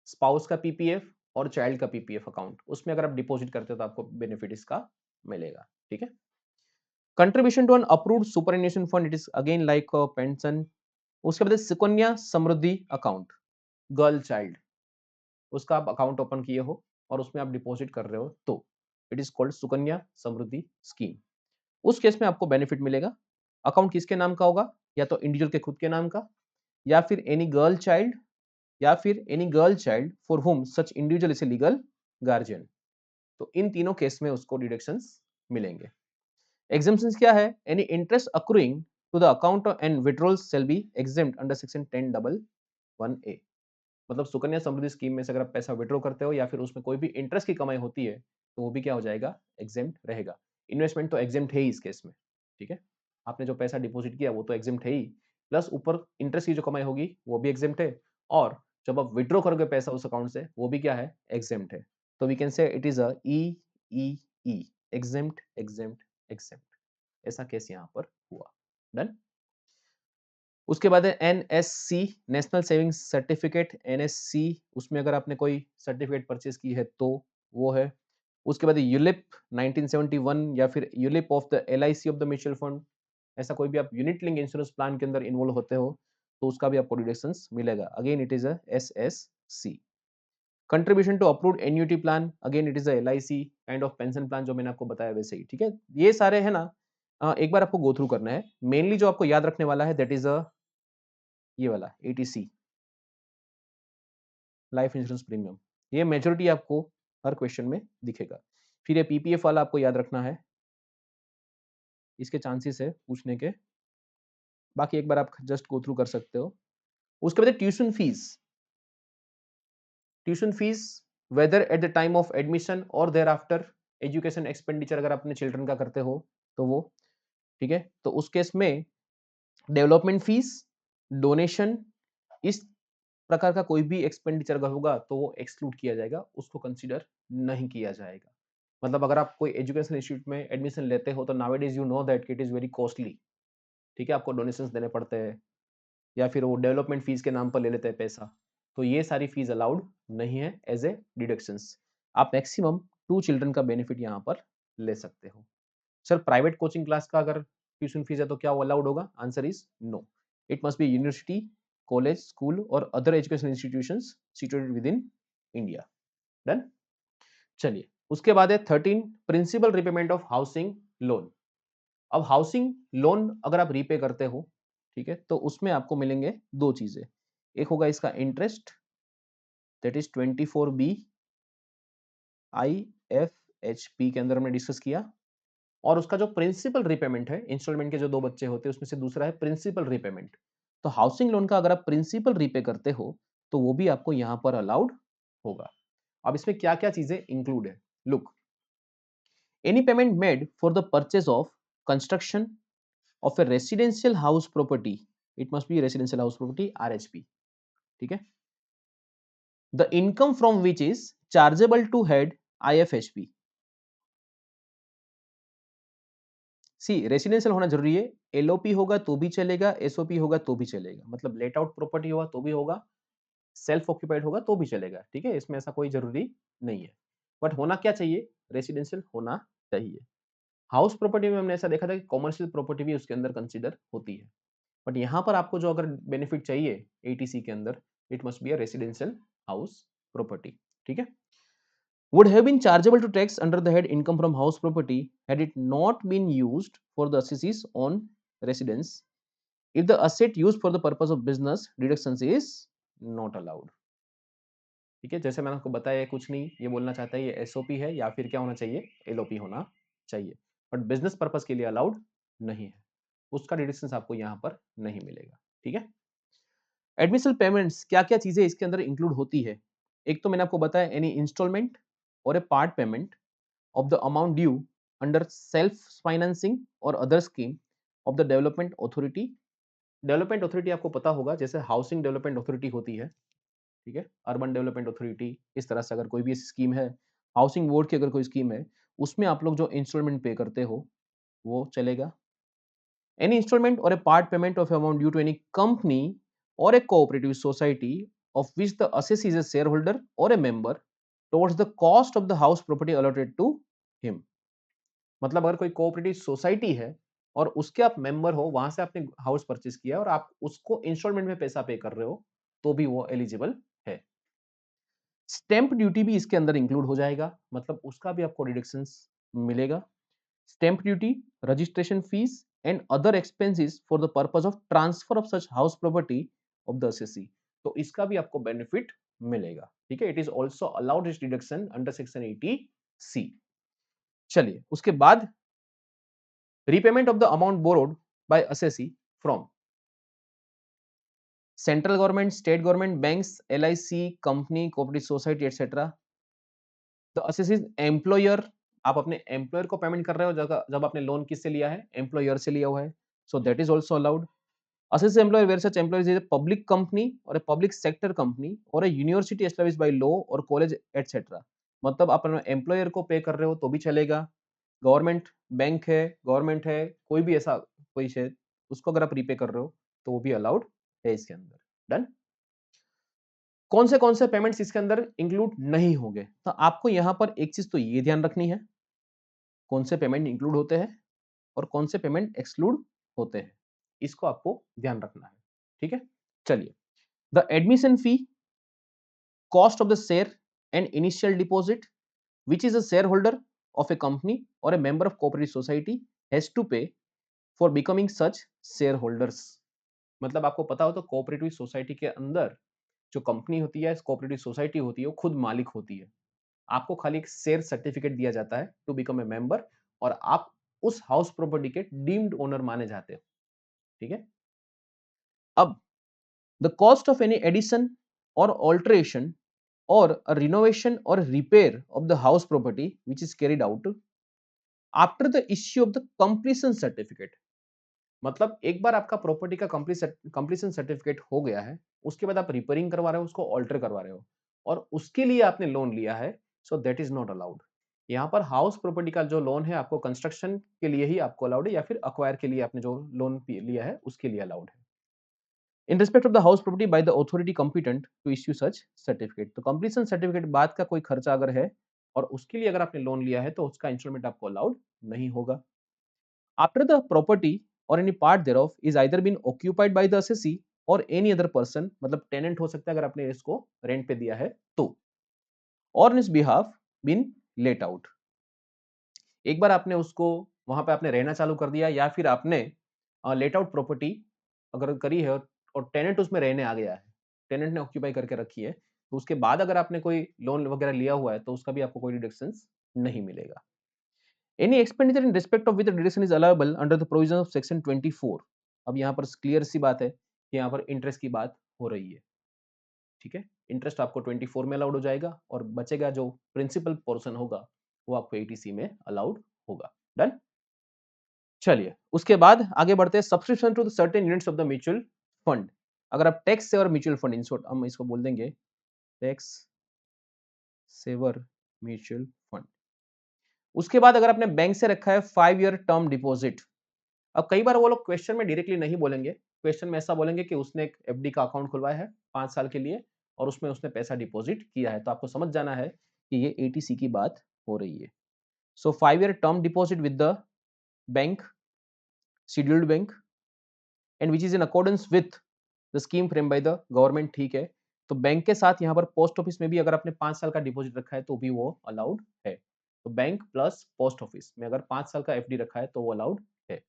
स्पाउस का पीपीएफ और चाइल्ड का पीपीएफ अकाउंट, उसमें अगर आप डिपॉजिट करते हो तो आपको बेनिफिट इसका मिलेगा। ठीक है। Contribution to an approved superannuation fund, it is again like pension. उसके बाद Sukanya Samriddhi account, girl child, उसका आप अकाउंट ओपन किए हो और उसमें आप डिपॉजिट कर रहे हो तो it is called Sukanya Samriddhi scheme. उस केस में आपको बेनिफिट मिलेगा। अकाउंट किसके नाम का होगा, या तो इंडिविजुअल के खुद के नाम का, या फिर एनी गर्ल चाइल्ड, या फिर एनी गर्ल चाइल्ड फॉर हुम such individual is a legal guardian. तो इन तीनों केस में उसको डिडक्शंस मिलेंगे। एग्जाम्पशंस क्या है, any interest accruing to the account and withdrawals shall be exempt under section 10(11)(a). मतलब सुकन्या समृद्धि स्कीम में से अगर आप पैसा विड्रॉ करते हो या फिर उसमें कोई भी इंटरेस्ट की कमाई होती है तो वो भी क्या हो जाएगा, एग्जेम्प्ट रहेगा। इन्वेस्टमेंट तो एग्जेम्प्ट है ही इस केस में। ठीक है। आपने जो पैसा डिपॉजिट किया वो तो एग्जेम्प्ट है ही, प्लस ऊपर इंटरेस्ट की जो कमाई होगी वो भी एग्जेम्प्ट है, और जब आप विड्रॉ करोगे पैसा उस अकाउंट से वो भी क्या है, एग्जेम्प्ट है। तो we can say it is a E E E, exempt exempt exempt. ऐसा केस यहाँ पर हुआ। डन। उसके बाद है NSC, national savings certificate, NSC, उसमें अगर आपने कोई सर्टिफिकेट परचेज की है तो वो है। उसके बाद यूलिप 1971, या फिर ULIP of the LIC of the mutual fund, ऐसा कोई भी आप यूनिट लिंक इंश्योरेंस प्लान के अंदर इन्वॉल्व होते हो तो उसका भी आपको डिडक्शंस मिलेगा। Again it is a SSC. Contribution to approved annuity plan, again it is a LIC kind of pension plan, जो मैंने आपको बताया वैसे ही। ठीक है। ये सारे है ना, एक बार आपको गो थ्रू करना है। मेनली जो आपको याद रखने वाला है दैट इज अ ये वाला एटीसी, लाइफ इंश्योरेंस प्रीमियम। ये मेजोरिटी आपको हर क्वेश्चन में दिखेगा। फिर ये पीपीएफ वाला आपको याद रखना है, इसके चांसेस है पूछने के, बाकी एक बार आप जस्ट गो थ्रू कर सकते हो। उसके बाद tuition fees, tuition fees whether at the time of admission और देयर आफ्टर एजुकेशन एक्सपेंडिचर, अगर अपने चिल्ड्रन का करते हो तो वो। ठीक है। तो उस केस में डेवलपमेंट फीस, डोनेशन, इस प्रकार का कोई भी एक्सपेंडिचर अगर होगा तो वो एक्सक्लूड किया जाएगा, उसको कंसीडर नहीं किया जाएगा। मतलब अगर आप कोई एजुकेशन इंस्टीट्यूट में एडमिशन लेते हो तो nowadays you know that it is very costly. ठीक है। आपको डोनेशंस देने पड़ते हैं या फिर वो डेवलपमेंट फीस के नाम पर ले लेते हैं पैसा, तो ये सारी फीस अलाउड नहीं है एज ए डिडक्शंस। आप मैक्सिमम 2 चिल्ड्रन का बेनिफिट यहाँ पर ले सकते हो। सर प्राइवेट कोचिंग क्लास का अगर ट्यूशन फीस है तो क्या वो अलाउड होगा, answer is no. It must be university, college, school or other education institutions situated within India. Done. चलिए, उसके बाद है 13 principal repayment of housing loan. अब हाउसिंग लोन अगर आप रीपे करते हो, ठीक है, तो उसमें आपको मिलेंगे दो चीजें। एक होगा इसका interest, that is 24B IFHP के अंदर हमने डिस्कस किया, और उसका जो प्रिंसिपल रिपेमेंट है, इंस्टॉलमेंट के जो दो बच्चे होते हैं उसमें से दूसरा है प्रिंसिपल रिपेमेंट। तो हाउसिंग लोन का अगर आप प्रिंसिपल रीपे करते हो तो वो भी आपको यहां पर अलाउड होगा। अब इसमें क्या क्या चीजें इंक्लूड है, look, any payment made for the purchase of construction of a residential house property, it must be residential house property RHP। ठीक है। The income from which is chargeable to head IFHP। See residential होना जरूरी है, LOP होगा तो भी चलेगा, SOP होगा तो भी चलेगा, मतलब लेट आउट प्रॉपर्टी होगा तो भी होगा, सेल्फ ऑक्यूपाइड होगा तो भी चलेगा, ठीक है, इसमें ऐसा कोई जरूरी नहीं है, बट होना क्या चाहिए, रेसिडेंशियल होना चाहिए। हाउस प्रॉपर्टी में हमने ऐसा देखा था कि कॉमर्शियल प्रॉपर्टी भी उसके अंदर कंसीडर होती है, बट यहाँ पर आपको जो अगर बेनिफिट चाहिए ATC के अंदर, it must be a residential house property, ठीक है। would have been chargeable to tax under the head income from house property had it not been used for the assessees on residence. If the asset used for the purpose of business, deductions is not allowed. ठीक है, जैसे मैंने आपको बताया कुछ नहीं, ये बोलना चाहता है ये SOP है या फिर क्या होना चाहिए, LOP होना चाहिए, बट बिजनेस पर्पस के लिए अलाउड नहीं है, उसका डिडक्शंस आपको यहाँ पर नहीं मिलेगा, ठीक है। एडमिशनल पेमेंट्स क्या क्या चीजें इसके अंदर इंक्लूड होती है, एक तो मैंने आपको बताया any instalment or a part payment of the amount due under self financing or other scheme of the development authority। Development authority आपको पता होगा, जैसे हाउसिंग डेवलपमेंट अथॉरिटी होती है, ठीक है, अर्बन डेवलपमेंट अथॉरिटी, इस तरह से अगर कोई भी स्कीम है, हाउसिंग बोर्ड की अगर कोई स्कीम है, उसमें आप लोग जो इंस्टॉलमेंट पे करते हो वो चलेगा। Any instalment or a part payment of amount due to any company or a cooperative society of which the assessee is a shareholder or a member towards the cost of the house property allotted to him। मतलब अगर कोई cooperative society है और उसके आप member हो, वहां से आपने हाउस परचेज किया और आप उसको इंस्टॉलमेंट में पैसा पे कर रहे हो, तो भी वो एलिजिबल है। स्टैंप ड्यूटी भी इसके अंदर इंक्लूड हो जाएगा, मतलब उसका भी आपको डिडक्शंस मिलेगा। Stamp duty, registration fees and other expenses for the purpose of transfer of such house property of the assessee, तो इसका भी आपको बेनिफिट मिलेगा, ठीक है। It is also allowed this deduction under section 80C। चलिए उसके बाद repayment of the amount borrowed by assessee from central government, state government, banks, LIC, company, cooperative society, etc. The assessee employer, आप अपने employer को payment कर रहे हो जब आपने लोन किससे लिया है, एम्प्लॉयर से लिया हुआ है, so that is also allowed. Assessee employer where such employer is a public company or a public sector company or a university established by law or college etc. मतलब आप अपने एम्प्लॉयर को पे कर रहे हो तो भी चलेगा, गवर्नमेंट बैंक है, गवर्नमेंट है, कोई भी ऐसा कोई है, उसको अगर आप रीपे कर रहे हो तो वो भी अलाउड है इसके अंदर। डन। कौन से पेमेंट्स इसके अंदर इंक्लूड नहीं होंगे, तो आपको यहाँ पर एक चीज तो ये ध्यान रखनी है, कौन से पेमेंट इंक्लूड होते हैं और कौन से पेमेंट एक्सक्लूड होते हैं, इसको आपको ध्यान रखना है, ठीक है। चलिए, the admission fee, cost of the share and initial deposit which is a shareholder of a company or a member of cooperative society has to pay for becoming such shareholders। मतलब आपको पता हो तो कोऑपरेटिव सोसाइटी के अंदर जो company होती है, कोऑपरेटिव सोसाइटी होती है, वो खुद मालिक होती है, आपको खाली एक शेयर सर्टिफिकेट दिया जाता है टू बिकम ए मेंबर, और आप उस हाउस प्रॉपर्टी के डीम्ड ओनर माने जाते हो, ठीक है। अब the cost of any addition और alteration or a renovation or repair of the house property which is carried out after the issue of the completion certificate। मतलब एक बार आपका प्रॉपर्टी का कंप्लीशन सर्टिफिकेट हो गया है, उसके बाद आप रिपेयरिंग करवा रहे हो, उसको ऑल्टर करवा रहे हो और उसके लिए आपने लोन लिया है, so that is not allowed. यहाँ पर हाउस प्रॉपर्टी का जो लोन है आपको कंस्ट्रक्शन के लिए ही आपको अलाउड है, या फिर अक्वायर के लिए आपने जो लोन लिया है उसके लिए अलाउड है। In respect of the house property by the authority competent to issue such certificate, तो कंप्लीशन सर्टिफिकेट बाद का कोई खर्चा अगर है और उसके लिए अगर आपने लोन लिया है तो उसका इंस्टॉलमेंट आपको अलाउड नहीं होगा। आफ्टर द प्रॉपर्टी और any part thereof is either been occupied by the assessee or any other person, मतलब टेनेंट हो सकता है अगर आपने इसको रेंट पे दिया है तो, और इन बिहाफ बीन लेट आउट, एक बार आपने उसको वहां पे आपने रहना चालू कर दिया या फिर आपने लेट आउट प्रॉपर्टी अगर करी है और टेनेंट उसमें रहने आ गया है, टेनेंट ने ऑक्यूपाई करके रखी है, तो उसके बाद अगर आपने कोई लोन वगैरह लिया हुआ है तो उसका भी आपको कोई डिडक्शन नहीं मिलेगा। Any expenditure in respect of with deduction is allowable under the provision of section 24। अब यहाँ पर क्लियर सी बात है कि यहाँ पर इंटरेस्ट की बात हो रही है, ठीक है। इंटरेस्ट आपको 24 में अलाउड हो जाएगा और बचेगा जो प्रिंसिपल पोर्शन होगा वो आपको 80C में अलाउड होगा। डन। चलिए उसके बाद आगे बढ़ते हैं, subscription to the certain units of the mutual fund. अगर आप टैक्स से और म्यूचुअल फंड इन शॉर्ट हम इसको बोल देंगे टैक्स सेवर म्यूचुअल फंड। उसके बाद अगर आपने बैंक से रखा है 5 ईयर टर्म डिपॉजिट, अब कई बार वो लोग क्वेश्चन में डायरेक्टली नहीं बोलेंगे, क्वेश्चन में ऐसा बोलेंगे कि उसने एक एफडी का अकाउंट खुलवाया है 5 साल के लिए और उसमें उसने पैसा डिपॉजिट किया है, तो आपको समझ जाना है कि ये एटीसी की बात हो रही है। सो 5 year term deposit with the bank, scheduled bank, and which is in accordance with the scheme frame by the government, ठीक है। तो बैंक के साथ यहाँ पर पोस्ट ऑफिस में भी अगर आपने 5 साल का डिपॉजिट रखा है तो भी वो अलाउड है। तो बैंक प्लस पोस्ट ऑफिस में अगर 5 साल का एफडी रखा है तो वो अलाउड है।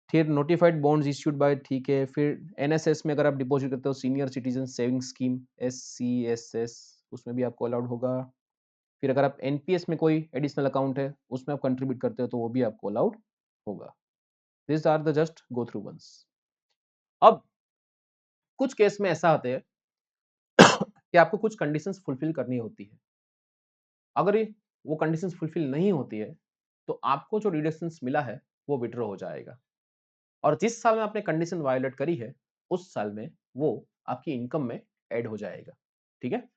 फिर नोटिफाइड बॉन्ड्स इश्यूड बाय, ठीक है। फिर एनएसएस में अगर आप डिपॉजिट करते हो, सीनियर सिटीजन सेविंग स्कीम एससीएसएस, उसमें भी आपको अलाउड होगा। फिर अगर आप एनपीएस में कोई एडिशनल अकाउंट है उसमें आप कंट्रीब्यूट करते हो तो वो भी आपको अलाउड होगा। This are the just go through once. अब कुछ केस में ऐसा आते हैं कि आपको कुछ कंडीशंस फुलफिल करनी होती है। अगर ये वो कंडीशंस फुलफिल नहीं होती है तो आपको जो डिडक्शंस मिला है वो विड्रॉ हो जाएगा, और जिस साल में आपने कंडीशन वायोलेट करी है उस साल में वो आपकी इनकम में ऐड हो जाएगा। ठीक है,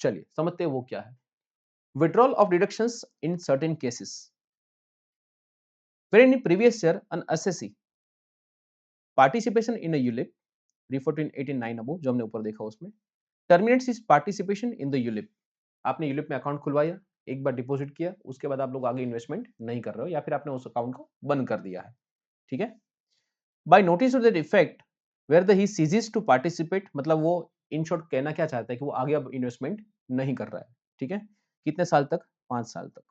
चलिए समझते हैं वो क्या है। Withdrawal of deductions in certain cases, wherein in previous year an assessee participation in a ULIP referred to in 18(9) above, जो हमने ऊपर देखा उसमें terminates his participation in the ULIP। आपने यूलिप में अकाउंट खुलवाया, एक बार डिपॉजिट किया, उसके बाद आप लोग आगे इन्वेस्टमेंट नहीं कर रहे हो या फिर आपने उस अकाउंट को बंद कर दिया है। ठीक है, by notice to that effect where the he ceases to participate, मतलब वो इन शॉर्ट कहना क्या चाहता है कि वो आगे अब इन्वेस्टमेंट नहीं कर रहा है। ठीक है, कितने साल तक? 5 साल तक।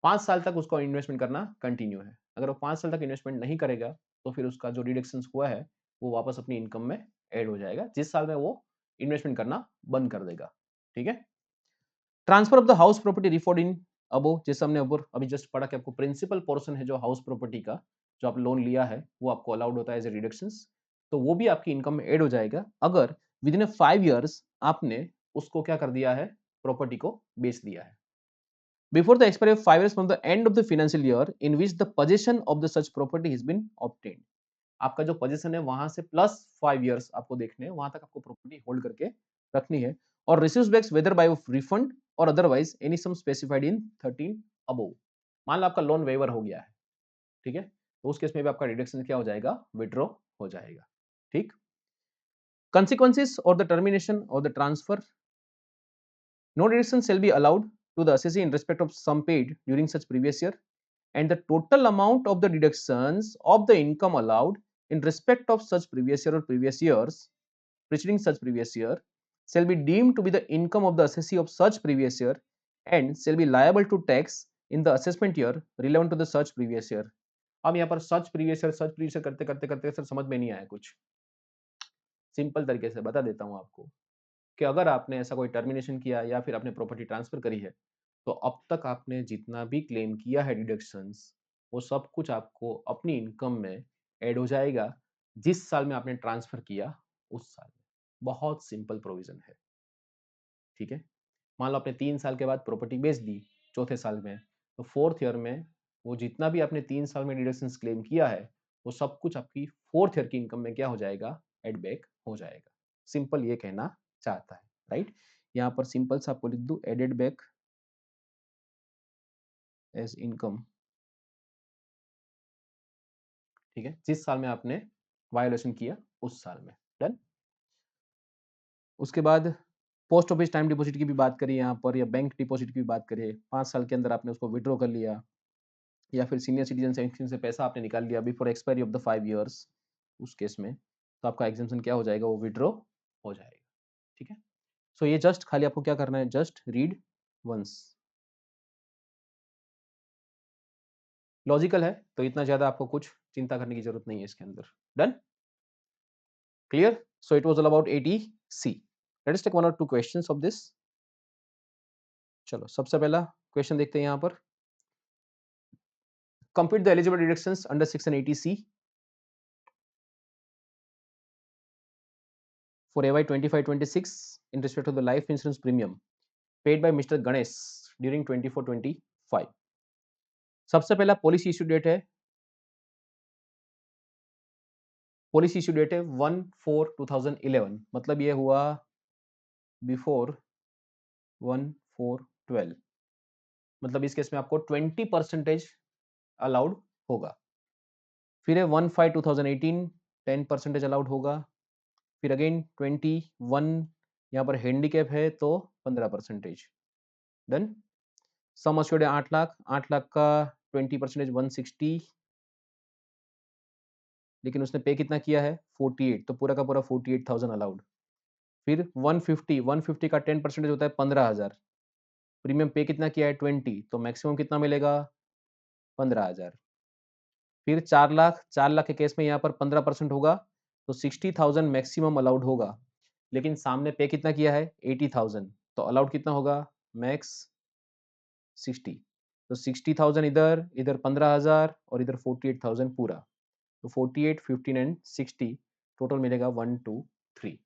5 साल तक उसको इन्वेस्टमेंट करना कंटिन्यू है। अगर वो 5 साल तक इन्वेस्टमेंट नहीं करेगा तो फिर उसका जो डिडक्शंस हुआ है वो वापस अपनी इनकम में ऐड हो जाएगा जिस साल में वो इन्वेस्टमेंट करना बंद कर देगा। ठीक है, transfer of the house property referred in above, जैसे हमने ऊपर अभी जस्ट पढ़ा कि आपको प्रिंसिपल पोर्शन है जो हाउस प्रॉपर्टी का, जो आप लोन लिया है वो आपको अलाउड होता है एज ए डिडक्शंस, तो वो भी आपकी इनकम में ऐड हो जाएगा अगर विद इन 5 ईयर्स आपने उसको क्या कर दिया है, प्रॉपर्टी को बेच दिया है। Before the expiry of 5 years from the end of the financial year in which the possession of the such property has been obtained, आपका जो पोजीशन है वहां से प्लस 5 इयर्स आपको देखने हैं, वहां तक आपको प्रॉपर्टी होल्ड करके रखनी है, और receives back whether by refund or otherwise any sum specified in 13 above. मान लो आपका लोन वेवर हो गया है, ठीक है, तो उस केस में भी आपका डिडक्शन क्या हो जाएगा, विड्रॉ हो जाएगा। ठीक, consequences or the termination or the transfer, no deduction shall be allowed to the assessee in respect of sum paid during such previous year, and the total amount of the deductions of the income allowed in respect of such previous year or previous years preceding such previous year shall be deemed to be the income of the assessee of such previous year and shall be liable to tax in the assessment year relevant to the such previous year। अब यहाँ पर सच previous year करते करते करते sir समझ में नहीं आया कुछ, सिंपल तरीके से बता देता हूँ आपको कि अगर आपने ऐसा कोई टर्मिनेशन किया या फिर आपने प्रॉपर्टी ट्रांसफर करी है तो अब तक आपने जितना भी क्लेम किया है डिडक्शंस वो सब कुछ आपको अपनी इनकम में ऐड हो जाएगा जिस साल में आपने ट्रांसफर किया उस साल में। बहुत सिंपल प्रोविजन है। ठीक है, मान लो आपने 3 साल के बाद प्रॉपर्टी बेच दी चौथे साल में, तो 4th ईयर में वो जितना भी आपने 3 साल में डिडक्शंस क्लेम किया है वो सब कुछ आपकी 4th ईयर की इनकम में क्या हो जाएगा, एड बैक हो जाएगा। सिंपल ये कहना चाहता है, राइट। यहाँ पर सिंपल सा आपको लिख दूं, एडेड बैक एज इनकम। ठीक है, जिस साल में आपने वायोलेशन किया उस साल में। डन। उसके बाद पोस्ट ऑफिस टाइम डिपॉजिट की भी बात करिए यहाँ पर, या बैंक डिपॉजिट की भी बात करिए, 5 साल के अंदर आपने उसको विड्रॉ कर लिया, या फिर सीनियर सिटीजन सेविंग से पैसा आपने निकाल लिया before expiry of the 5 years, उस केस में तो आपका एग्जाम्पशन क्या हो जाएगा, वो विड्रॉ हो जाएगा। ठीक है, सो ये जस्ट खाली आपको क्या करना है, जस्ट रीड वंस। लॉजिकल है तो इतना ज्यादा आपको कुछ चिंता करने की जरूरत नहीं है इसके अंदर। Done, clear. So it was all about ATC. Let us take one और टू क्वेश्चंस ऑफ दिस। चलो सबसे पहला क्वेश्चन देखते हैं यहाँ पर, compute the eligible deductions under section 80C for AY 25-26 in respect of the life insurance premium paid by Mr. Ganesh during 24-25। सबसे पहला पॉलिसी इश्यू डेट है, पॉलिसी इश्यू डेट है 1/4/2011, मतलब ये हुआ बिफोर 1412, मतलब इस केस में आपको 20% अलाउड होगा। फिर है 1/5/2018 10% अलाउड होगा। फिर अगेन 21, यहाँ पर हैंडीकैप है तो 15%। डन। सम अस्योर्ड है 8 लाख, 8 लाख का 20% 160, लेकिन उसने पे कितना किया है 48, तो पूरा का पूरा 48,000 अलाउड। फिर 150 का 10% होता है 15,000, प्रीमियम पे कितना किया है 20, तो मैक्सिमम कितना मिलेगा 15,000। फिर 4 लाख, 4 लाख के केस में यहाँ पर 15% होगा तो 60,000 मैक्सिमम अलाउड होगा, लेकिन सामने पे कितना किया है 80,000, तो अलाउड कितना होगा मैक्स 60। तो 60,000 इधर, इधर 15,000 और इधर 48,000 पूरा, तो 48, 15 एंड 60 टोटल मिलेगा 123।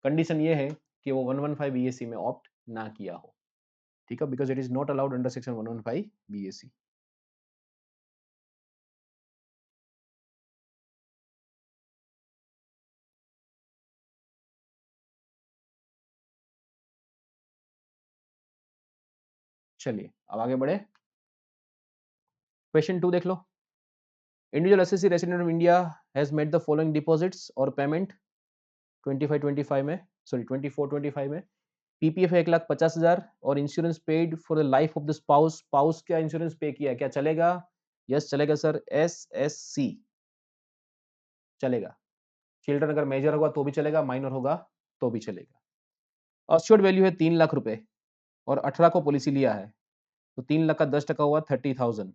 कंडीशन ये है कि वो 115 बीएससी में ऑप्ट ना किया हो, ठीक है, because it is not allowed under section 115 BSC. चलिए अब आगे बढ़े, क्वेश्चन 2 देख लो। Individual SSC resident of India has made the following deposits और पेमेंट 25-25 में, सॉरी 24-25 में। पीपीएफ है 1,50,000 और insurance paid for the life of the spouse. Spouse क्या इंश्योरेंस पे किया है, क्या चलेगा? यस चलेगा सर, एसएससी चलेगा। चिल्ड्रन अगर मेजर होगा तो भी चलेगा, माइनर होगा तो भी चलेगा। अस्योर्ड वैल्यू है 3 लाख रुपए और 18 को पॉलिसी लिया है, तो 3 लाख का 10% हुआ 30,000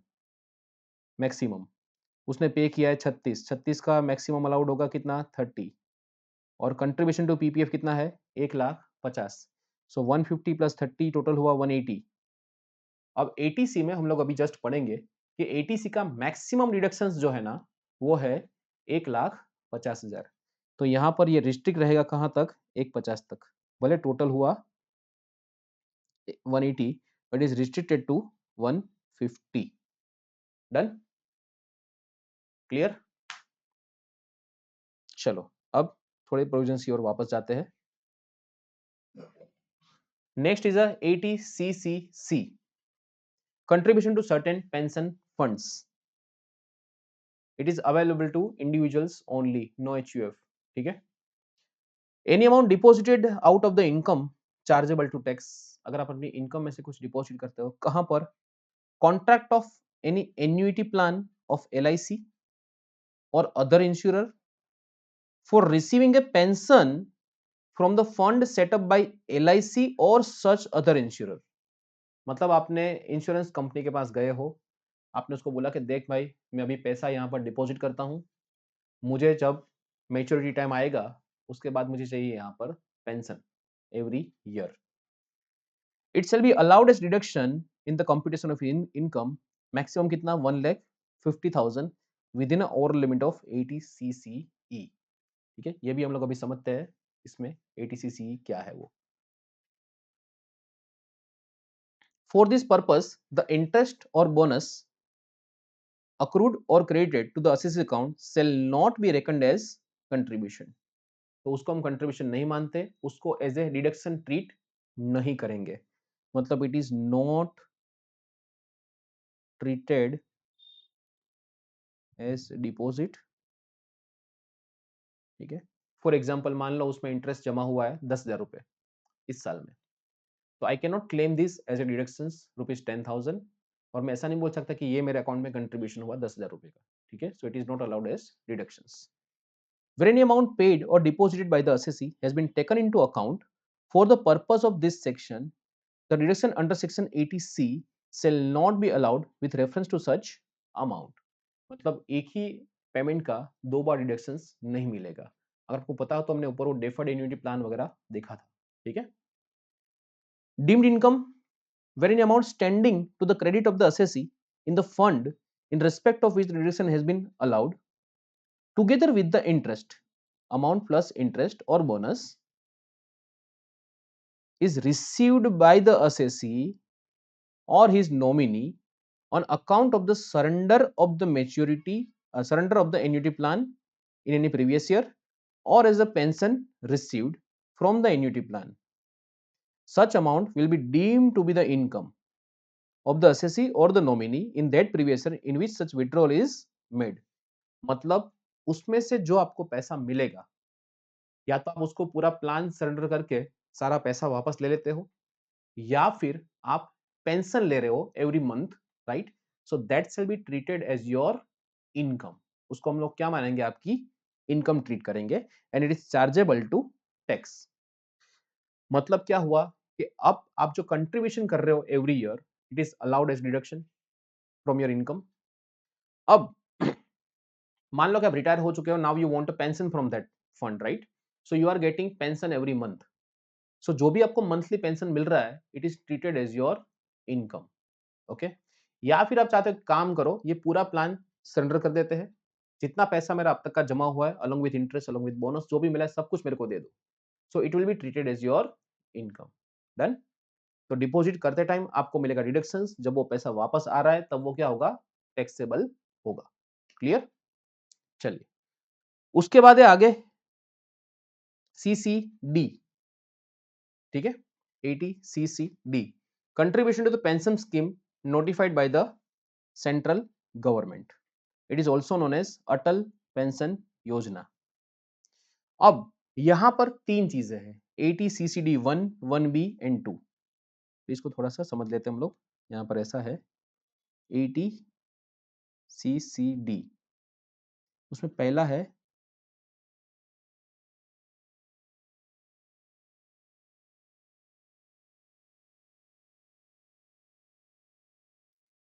मैक्सिमम। उसने पे किया है 36, 36 का मैक्सिमम अलाउड होगा कितना 30, और कंट्रीब्यूशन टू पीपीएफ कितना है 1,50,000, सो 150 प्लस 30 टोटल हुआ 180। अब एटीसी में हम लोग अभी जस्ट पढ़ेंगे कि एटीसी का मैक्सिमम डिडक्शंस जो है ना वो है 1,50,000, तो यहाँ पर ये रिस्ट्रिक्ट रहेगा कहाँ तक 150 तक, भले टोटल हुआ 180 but is restricted to 150। Done, clear? चलो अब थोड़े प्रोविजंस की ओर वापस जाते हैं। Next is a ATCC, contribution to certain pension funds. It is available to individuals only, no HUF, ठीक है। Any amount deposited out of the income chargeable to tax, अगर आप अपनी इनकम में से कुछ डिपॉजिट करते हो कहां पर, contract of any annuity plan of LIC और other insurer for receiving a pension from the fund set up by LIC और सच अदर इंश्योरर। मतलब आपने इंश्योरेंस कंपनी के पास गए हो, आपने उसको बोला कि देख भाई मैं अभी पैसा यहाँ पर डिपॉजिट करता हूँ, मुझे जब मैच्योरिटी टाइम आएगा उसके बाद मुझे चाहिए यहाँ पर pension every year. It shall be allowed as deduction in the computation of income, maximum कितना 1,50,000 within over limit of 80 CCE, ठीक है। ये भी हम लोग अभी समझते हैं इसमें 80 CCE क्या है वो। For this purpose the interest और bonus accrued or credited to the assessed account shall not be reckoned as contribution, तो उसको हम कंट्रीब्यूशन नहीं मानते, उसको एज ए डिडक्शन ट्रीट नहीं करेंगे, मतलब it is not treated as deposit, ठीक है। फॉर एग्जाम्पल मान लो उसमें इंटरेस्ट जमा हुआ है 10,000 रुपए इस साल में, तो I can not claim this as a deduction ₹10,000, और मैं ऐसा नहीं बोल सकता कि ये मेरे अकाउंट में कंट्रीब्यूशन हुआ 10,000 रुपए का, ठीक है। So it is not allowed as deductions. Where any amount paid or deposited by the assessee has been taken into account for the purpose of this section, the deduction under section 80C shall not be allowed with reference to such amount. मतलब एक ही payment का दो बार deductions नहीं मिलेगा। अगर आपको पता हो तो हमने ऊपर वो डेफर्ड एन्युटी प्लान वगैरह देखा था, ठीक है। Deemed income, where any amount standing to the credit of the assessee in the fund in respect of which the deduction has been allowed, together with the interest amount plus interest or bonus is received by the assessee or his nominee on account of the surrender of the surrender of the annuity plan in any previous year, or as a pension received from the annuity plan, such amount will be deemed to be the income of the assessee or the nominee in that previous year in which such withdrawal is made. मतलब उसमें से जो आपको पैसा मिलेगा, या तो आप उसको पूरा प्लान सरेंडर करके सारा पैसा वापस ले लेते हो, या फिर आप पेंशन ले रहे हो every month, right? So that shall be treated as your income. उसको हम लोग क्या मानेंगे? आपकी इनकम ट्रीट करेंगे, and it is chargeable to tax. मतलब क्या हुआ कि अब आप जो कंट्रीब्यूशन कर रहे हो every year, it is allowed as deduction from your income. अब मान लो कि आप रिटायर हो चुके हो, now you want a pension from that fund, right? So you are getting pension every month. So जो भी आपको मंथली पेंशन मिल रहा है, it is treated as your income. Okay? या फिर आप चाहते हो काम करो, ये पूरा प्लान सरेंडर कर देते हैं, जितना पैसा मेरा अब तक का जमा हुआ है along with interest, along with bonus, जो भी मिला है सब कुछ मेरे को दे दो। So it will be treated as your income. Done? तो डिपॉजिट करते टाइम आपको मिलेगा डिडक्शंस, जब वो पैसा वापस आ रहा है तब वो क्या होगा? टैक्सेबल होगा। क्लियर? चलिए, उसके बाद है आगे CCD। ठीक है? 80 CCD, contribution to the pension scheme notified by the central government. It is also known as Atal pension योजना। अब यहां पर तीन चीजें हैं, 80 CCD 1, 1B एंड 2। इसको थोड़ा सा समझ लेते हैं हम लोग। यहां पर ऐसा है 80 CCD, उसमें पहला है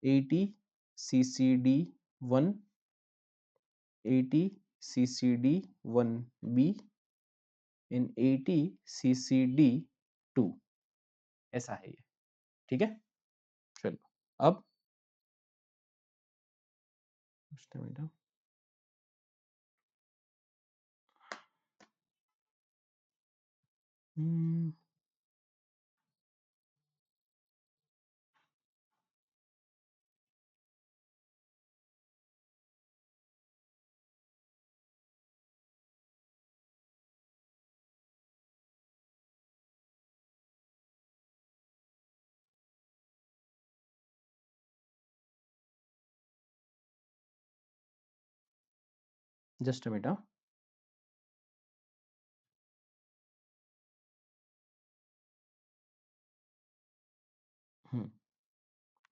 80 CCD 1, 80 CCD 1B इन 80 CCD 2। ऐसा है ये। ठीक है? चलो, अब जस्ट अ मिनट।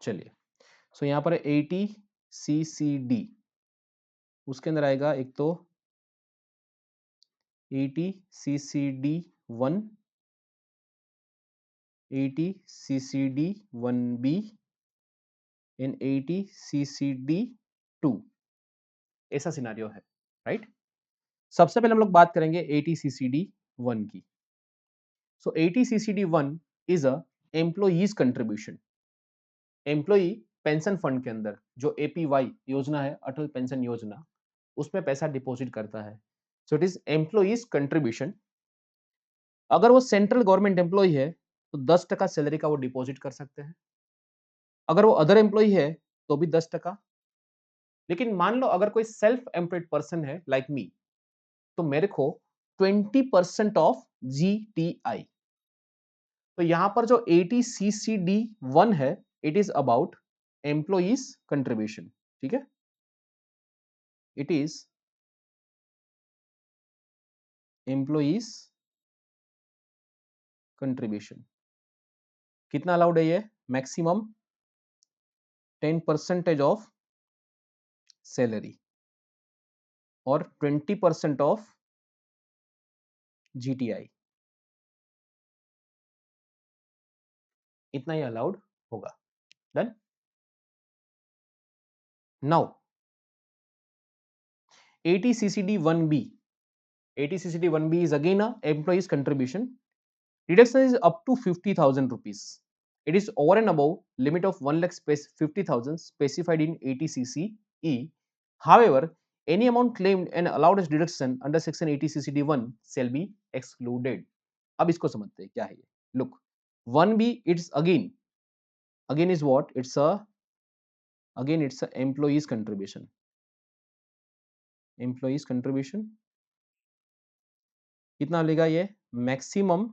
चलिए, सो यहाँ पर 80 CCD, उसके अंदर आएगा एक तो 80 CCD 1, 80 CCD 1B and 80 CCD 2। ऐसा सिनारियो है, राइट? सबसे पहले हम लोग बात करेंगे 80 CCD 1 की। सो 80 CCD 1 is a employees contribution. Employee pension fund के अंदर जो APY योजना है, अटल पेंशन योजना, उसमें पैसा डिपॉजिट करता है। So it is employees contribution. अगर वो सेंट्रल गवर्नमेंट एम्प्लॉय है तो 10% सैलरी का वो डिपॉजिट कर सकते हैं। अगर वो अदर एम्प्लॉय है तो भी 10%। लेकिन मान लो अगर कोई सेल्फ एम्प्लॉयड पर्सन है लाइक मी, तो मेरे को 20% ऑफ GTI। तो यहां पर जो 80 CCD 1 है, it is about employees contribution. ठीक है? It is employees contribution. कितना अलाउड है ये? मैक्सिमम 10% ऑफ सैलरी और 20% ऑफ GTI, इतना ही अलाउड होगा। Done? Now 80 CCD 1B, 80 CCD 1B is again a employees contribution. Deduction is up to 50,000 rupees. It is over and above limit of 1 lakh 50,000 specified in 80 CCE. However, any amount claimed and allowed as deduction under section 80 CCD 1 shall be excluded. अब इसको समझते हैं क्या है ये। Look, 1B it's again is what? It's a employees contribution. Employees contribution कितना लेगा ये? मैक्सिमम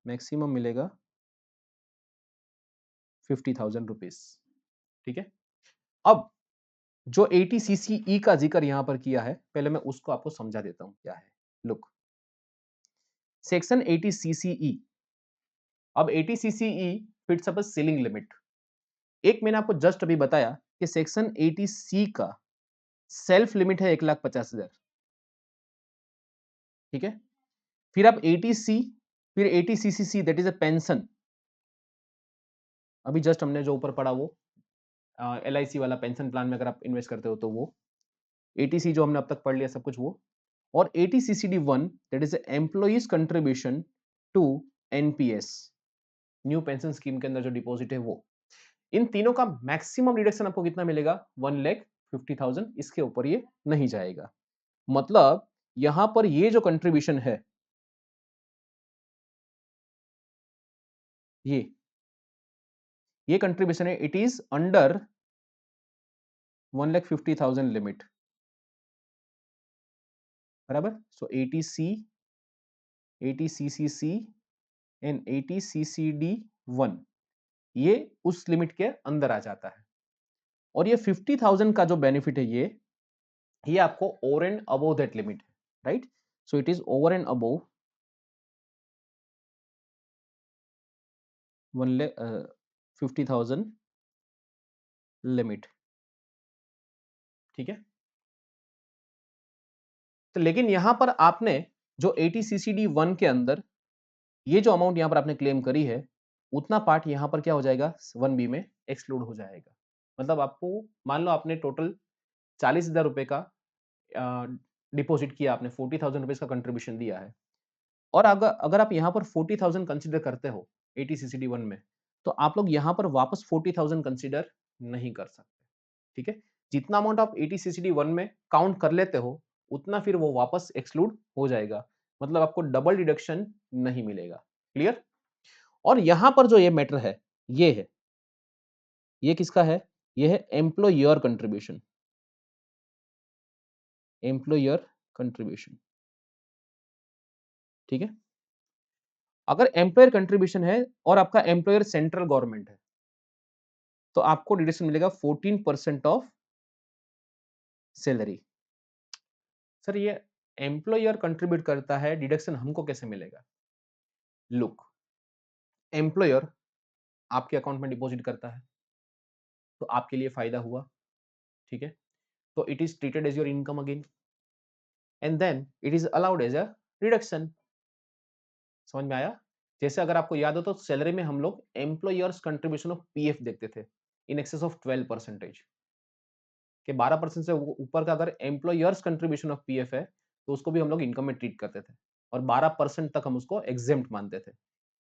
मैक्सिमम मिलेगा 50,000 रुपीज। ठीक है, अब जो 80 सीसीई का जिक्र यहां पर किया है, पहले मैं उसको आपको समझा देता हूं क्या है। लुक, सेक्शन 80 सीसीई, अब 80 CCE fits up ceiling limit. एक मैंने आपको जस्ट अभी बताया कि सेक्शन 80 सी का सेल्फ लिमिट है 1,50,000। ठीक है, फिर आप 80 सी, फिर 80 CCC that is a pension. अभी जस्ट हमने जो ऊपर पढ़ा वो LIC वाला पेंशन प्लान में अगर आप इन्वेस्ट करते हो तो वो 80 सी जो हमने अब तक पढ़ लिया सब कुछ वो, और 80 CCD1 that is employees contribution to NPS, new pension scheme के अंदर जो डिपॉजिट है वो। इन तीनों का मैक्सिमम डिडक्शन आपको कितना मिलेगा? 1,50,000, इसके ऊपर ये नहीं जाएगा। मतलब यहां पर ये जो कंट्रीब्यूशन है, ये कंट्रीब्यूशन है, इट इज अंडर 1,50,000 लिमिट, बराबर। सो 80C, 80CCC एंड 80CCD1 ये उस लिमिट के अंदर आ जाता है। और ये 50,000 का जो बेनिफिट है ये आपको over and above that limit है, right. So it is over and above 50,000 limit. ठीक है, तो लेकिन यहां पर आपने जो 80CCD1 के अंदर ये जो अमाउंट यहां पर आपने क्लेम करी है, उतना पार्ट यहां पर क्या हो जाएगा? 1B में एक्सक्लूड हो जाएगा। मतलब आपको मान लो आपने टोटल 40,000 रुपए का डिपॉजिट किया, आपने 40,000 रुपीज का कंट्रीब्यूशन दिया है, और अगर अगर आप यहाँ पर 40,000 कंसीडर करते हो 80CCD1 में, तो आप लोग यहाँ पर वापस 40,000 कंसीडर नहीं कर सकते। ठीक है, जितना अमाउंट आप 80CCD1 में काउंट कर लेते हो, उतना फिर वो वापस एक्सक्लूड हो जाएगा। मतलब आपको डबल डिडक्शन नहीं मिलेगा। क्लियर? और यहां पर जो ये मैटर है, ये है, ये किसका है? ये है एम्प्लॉयर कंट्रीब्यूशन, एम्प्लॉयर कंट्रीब्यूशन। ठीक है, अगर एम्प्लॉयर कंट्रीब्यूशन है और आपका एम्प्लॉयर सेंट्रल गवर्नमेंट है, तो आपको डिडक्शन मिलेगा 14% ऑफ सैलरी। सर ये एम्प्लॉयर कंट्रीब्यूट करता है, डिडक्शन हमको कैसे मिलेगा? लुक, एम्प्लॉयर आपके अकाउंट में डिपॉजिट करता है, तो आपके लिए फायदा हुआ। ठीक है, तो it is treated as your income again, and then it is allowed as a reduction. समझ में आया? जैसे अगर आपको याद हो तो सैलरी में हम लोग एम्प्लॉयर्स कंट्रीब्यूशन ऑफ PF देखते थे इन एक्सेस ऑफ 12%, कि 12% से ऊपर का अगर एम्प्लॉयर्स कंट्रीब्यूशन ऑफ PF है, तो उसको भी हम लोग इनकम में ट्रीट करते थे, और 12% तक हम उसको एग्जेम्प्ट मानते थे।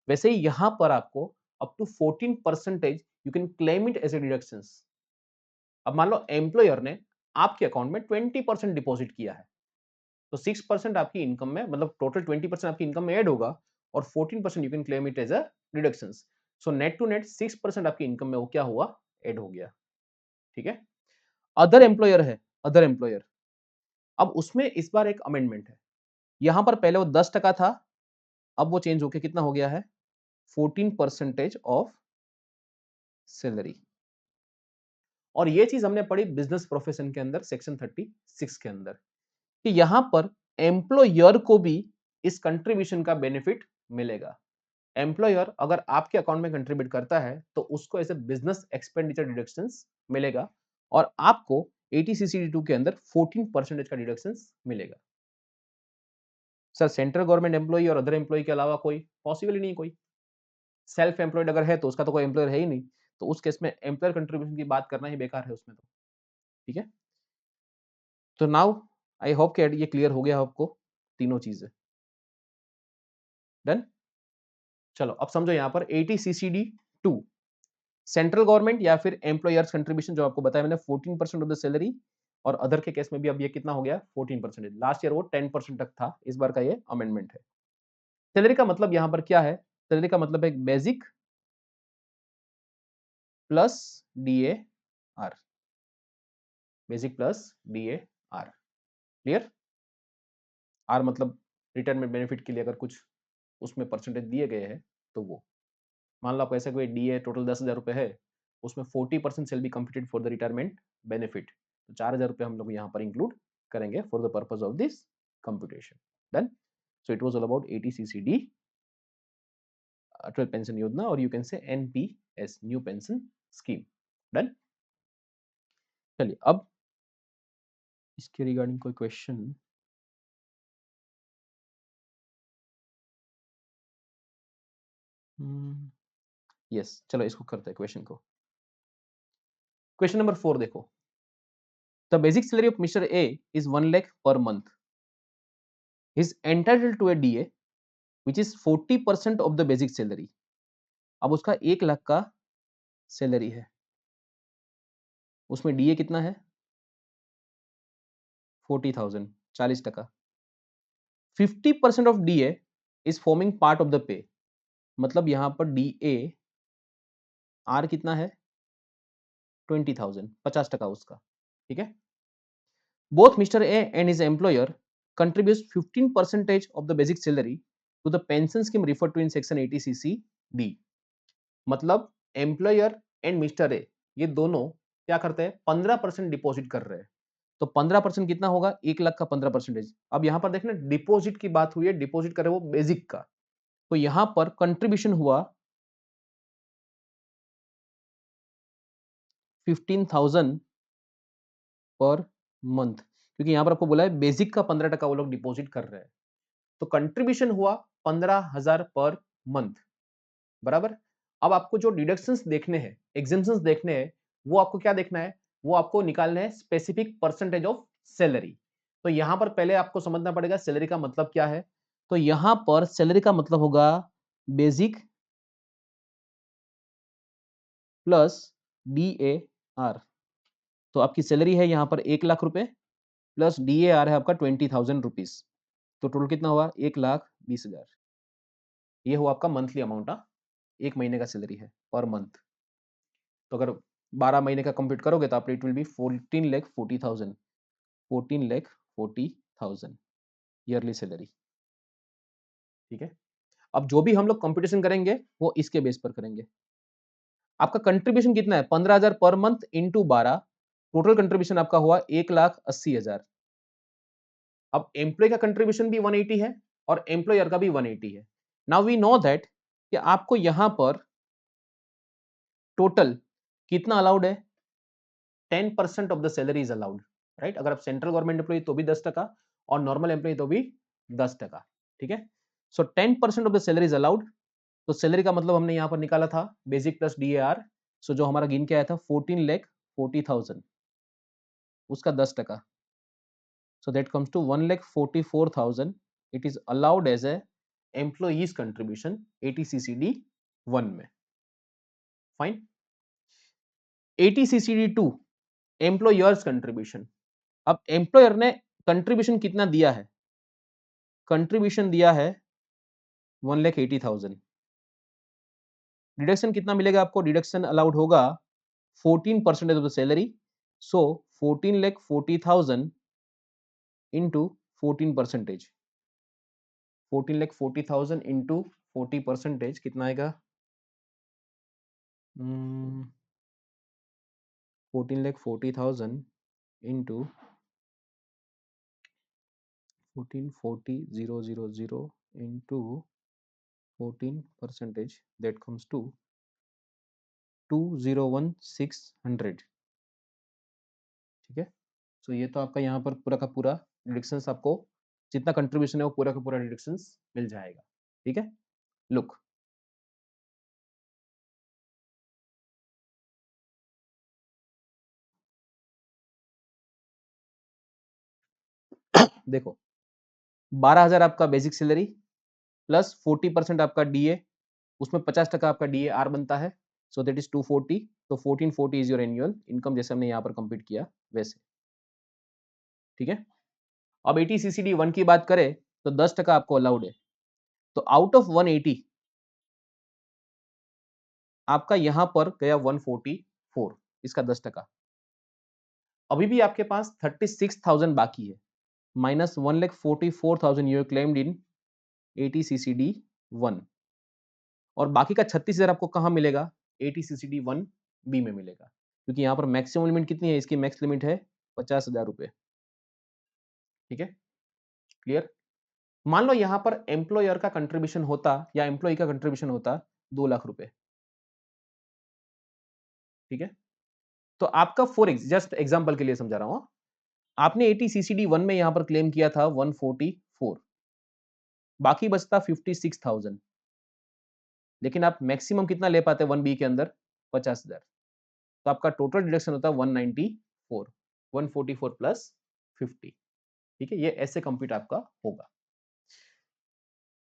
वैसे ही यहां पर आपको up to 14% you can claim it as a deductions. अब मान लो एम्प्लॉयर ने आपके अकाउंट में 20% डिपॉजिट किया है, तो 6% आपकी इनकम में, मतलब टोटल 20% आपकी इनकम में ऐड होगा, और 14% you can claim it as a deductions. So net to net 6% आपकी इनकम में वो क्या हुआ? ऐड हो गया। ठीक है, अदर एम्प्लॉयर है, अदर एम्प्लॉयर, अब उसमें इस बार एक अमेंडमेंट है। यहां पर पहले वो 10% था, अब वो चेंज होकर कितना हो गया है? 14% ऑफ सैलरी। और ये चीज हमने पढ़ी बिजनेस प्रोफेशन के अंदर सेक्शन 36 के अंदर, कि यहां पर एम्प्लॉयर को भी इस कंट्रीब्यूशन का बेनिफिट मिलेगा। एम्प्लॉयर अगर आपके अकाउंट में कंट्रीब्यूट करता है, तो उसको ऐसे बिजनेस एक्सपेंडिचर डिडक्शंस मिलेगा, और आपको 80CCD2 के अंदर 14% का डिडक्शंस मिलेगा। सर सेंट्रल गवर्नमेंट एम्प्लॉई और अदर एम्प्लॉई के अलावा कोई पॉसिबल ही नहीं, कोई सेल्फ एम्प्लॉयड अगर है तो उसका तो कोई एम्प्लॉयर है ही नहीं, तो उस केस में एम्प्लॉयर कंट्रीब्यूशन की बात करना ही बेकार है उसमें तो। ठीक है, तो नाउ आई होप कि ये क्लियर हो गया आपको तीनों चीजें। डन। चलो अब समझो यहां पर 80CCD2 सेंट्रल गवर्नमेंट या फिर एम्प्लॉयर्स कंट्रीब्यूशन, जो आपको बताया मैंने 14% ऑफ द सैलरी, और अदर के केस में भी अब ये कितना हो गया? 14%। लास्ट ईयर वो 10% तक था, इस बार का ये अमेंडमेंट है। सैलरी का मतलब यहां पर क्या है? सैलरी का मतलब है basic plus DAR, basic plus DAR। Clear? R मतलब रिटायरमेंट बेनिफिट के लिए अगर कुछ उसमें परसेंटेज दिए गए हैं, तो वो मान लो आपको ऐसा कोई डी है, टोटल 10,000 रुपये है, उसमें 40% shall be computed for the retirement benefit, तो 4,000 रुपये हम लोग यहाँ पर इंक्लूड करेंगे for the purpose of this computation. Done. So it was all about ATCCD, Atal pension Yojana, और you can say NPS, new pension scheme. Done. चलिए अब इसके रिगार्डिंग कोई क्वेश्चन? यस, चलो इसको करते हैं क्वेश्चन को। क्वेश्चन नंबर 4 देखो, the basic salary of mister A is 1 lakh per month, he is entitled to a DA which is 40% of the basic salary. अब उसका 1 लाख का सैलरी है, उसमें डीए कितना है? 40,000, 40%। 50% of DA is forming part of the pay, मतलब यहां पर डीए आर कितना है? 20,000, 50% उसका। ठीक है। Both mister A and his employer contributes 15% of the basic salary to the pension scheme referred to in section 80 CC D। मतलब employer and mister A ये दोनों क्या करते हैं? 15% डिपॉजिट कर रहे हैं। तो 15% कितना होगा? 1 लाख का 15%। अब यहां पर देखना डिपॉजिट की बात हुई है, डिपॉजिट करे वो बेसिक का, तो यहां पर कंट्रीब्यूशन हुआ 15,000 पर मंथ, क्योंकि यहां पर आपको बोला है बेसिक का 15% वो लोग डिपॉजिट कर रहे हैं, तो कंट्रीब्यूशन हुआ 15,000 पर मंथ। बराबर। अब आपको जो डिडक्शंस देखने हैं, एग्जेम्पशंस देखने हैं, वो आपको क्या देखना है? वो आपको निकालना है स्पेसिफिक परसेंटेज ऑफ सैलरी। तो यहां पर पहले आपको समझना पड़ेगा सैलरी का मतलब क्या है। तो यहां पर सैलरी का मतलब होगा basic plus D A are. तो आपकी सैलरी है यहां पर 1 लाख रुपए, प्लस डी ए आर है आपका 20,000 रुपीज, तो टोटल कितना हुआ? 1,20,000। ये हुआ आपका मंथली अमाउंट। एक महीने का सैलरी है पर मंथ। तो अगर 12 महीने का कंप्लीट करोगे तो आप it will B 14,40,000, 14,40,000 yearly salary. ठीक है। अब जो भी हम लोग कंपटीशन करेंगे वो इसके बेस पर करेंगे। आपका कंट्रीब्यूशन कितना है? 15,000 per month into 12, total contribution आपका हुआ 1,80,000। अब एम्प्लॉय का कंट्रीब्यूशन भी 180 है और एम्प्लॉयर का भी 180 है। नाउ वी नो दैट कि आपको यहां पर टोटल कितना अलाउड है? 10% of the salary is allowed, right. अगर आप सेंट्रल गवर्नमेंट एम्प्लॉय तो भी 10% और नॉर्मल एम्प्लॉय तो भी 10%। ठीक है। So 10% of the salary is allowed. तो सैलरी का मतलब हमने यहां पर निकाला था basic plus D A R. So जो हमारा गिन के आया था 14,40,000, उसका 10%। So that comes to 1,44,000। It is allowed as a employee's contribution 80 CCD 1 में। फाइन। 80 CCD 2 employer's contribution. अब एम्प्लॉयर ने कंट्रीब्यूशन कितना दिया है? कंट्रीब्यूशन दिया है 1,80,000। डिडक्शन कितना मिलेगा आपको? डिडक्शन अलाउड होगा 14% of the salary. So 14,40,000 into 14%। 14,40,000 into 40% कितना आएगा? 14,40,000 into 14,40,000 into 14%, that comes to 201,600। ठीक है। सो ये तो आपका यहाँ पर पूरा का पूरा डिडक्शंस, आपको जितना कंट्रीब्यूशन है वो पूरा का पूरा डिडक्शंस मिल जाएगा। ठीक है। लुक, देखो 12,000 आपका बेसिक सैलरी प्लस 40% आपका डीए, उसमें 50% आपका डीए आर बनता है। So that is 240। तो 1440 इज योर एनुअल इनकम, जैसे हमने यहाँ पर कंप्लीट किया वैसे। ठीक है। अब 80 CCD 1 की बात करें तो 10% आपको अलाउड है। तो आउट ऑफ 180 आपका यहां पर गया 144, इसका 10%। अभी भी आपके पास 36,000 बाकी है, minus 1,44,000 you claimed in 80 CCD 1। और बाकी का 36,000 आपको कहाँ मिलेगा? ATCCD 1B में मिलेगा, क्योंकि यहाँ पर मैक्सिमम लिमिट कितनी है? इसकी मैक्स लिमिट है 50,000 रुपए। ठीक है, क्लियर? मान लो यहाँ पर एम्प्लॉयर का कंट्रीब्यूशन होता या एम्प्लॉई का कंट्रीब्यूशन होता 2 लाख रुपए। ठीक है, तो आपका जस्ट एग्जांपल के लिए समझा रहा हूं, आपने ATCCD 1 में यहाँ पर क्लेम किया था 144, बाकी बचता 56,000, लेकिन आप मैक्सिमम कितना ले पाते 1B के अंदर? 50,000। तो आपका टोटल डिडक्शन होता है 194, 144 प्लस 50। ठीक है, ये ऐसे कंप्यूट आपका होगा।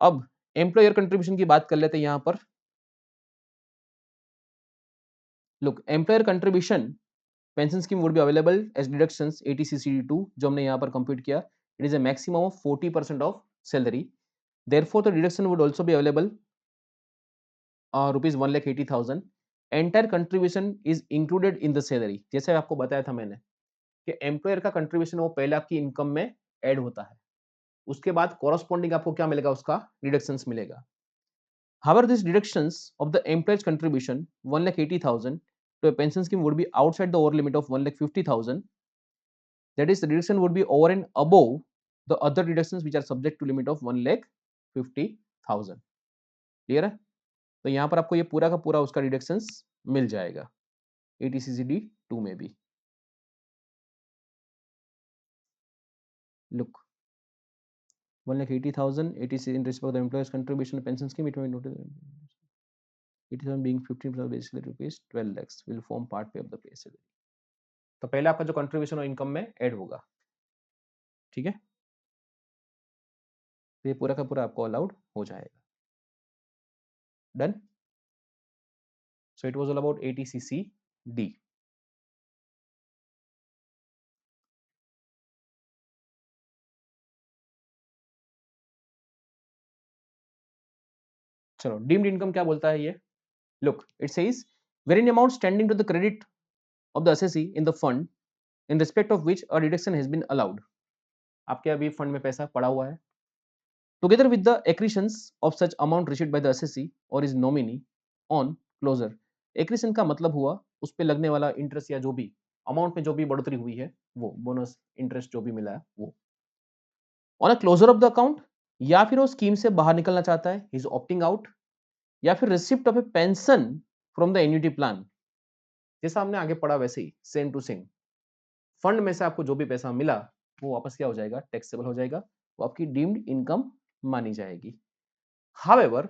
अब एम्प्लॉयर कंट्रीब्यूशन की बात कर लेते हैं यहां पर। Look, employer contribution pension scheme would be available as deductions ATCCD 2 जो हमने यहाँ पर कंप्यूट किया। It is a maximum of 40% of salary. Therefore the deduction would also be available rupees 1,80,000। Entire contribution is included in the salary. जैसे आपको बताया था मैंने कि एम्प्लॉयर का कंट्रीब्यूशन वो पहले आपकी इनकम में ऐड होता है, उसके बाद कॉरस्पॉन्डिंग आपको क्या मिलेगा? उसका डिडक्शंस मिलेगा। However, these deductions of the employer's contribution 1,80,000 to a pension scheme would be outside the over limit of 1,50,000. That is, the deduction would be over and above the other deductions which are subject to limit of 1,50,000. Clear है? तो यहाँ पर आपको ये पूरा का पूरा उसका डिडक्शंस मिल जाएगा ATCCD 2 में भी। Look, 1,80,000 ATC in respect of the employer's contribution pension scheme, it may be noted 80,000 being 15% basically rupees 12 lakhs will form part pay of the pay salary. तो पहले आपका जो कंट्रीब्यूशन और इनकम में ऐड होगा। ठीक है, तो ये पूरा का पूरा आपको अलाउड हो जाएगा। Done. So it was all about ATCCD। चलो, डीम्ड इनकम क्या बोलता है ये? Look, it says wherein amount standing to the credit of the assessee in the fund in respect of which a deduction has been allowed. आपके अभी fund में पैसा पड़ा हुआ है, together with the accretions of such amount received by the assessee or his nominee on closure. Accretion का मतलब हुआ उस पे लगने वाला इंटरेस्ट या जो भी अमाउंट में जो भी बढ़ोतरी हुई है वो बोनस इंटरेस्ट जो भी मिला है वो on a closure of the account, या फिर वो स्कीम से बाहर निकलना चाहता है, ही इज ऑप्टिंग आउट, या फिर receipt of A pension from the annuity plan. जैसा हमने आगे पढ़ा वैसे ही सेम टू सेम, फंड में से आपको जो भी पैसा मिला वो वापस क्या हो जाएगा? टैक्सेबल हो जाएगा, वो आपकी डीम्ड इनकम मानी जाएगी। However,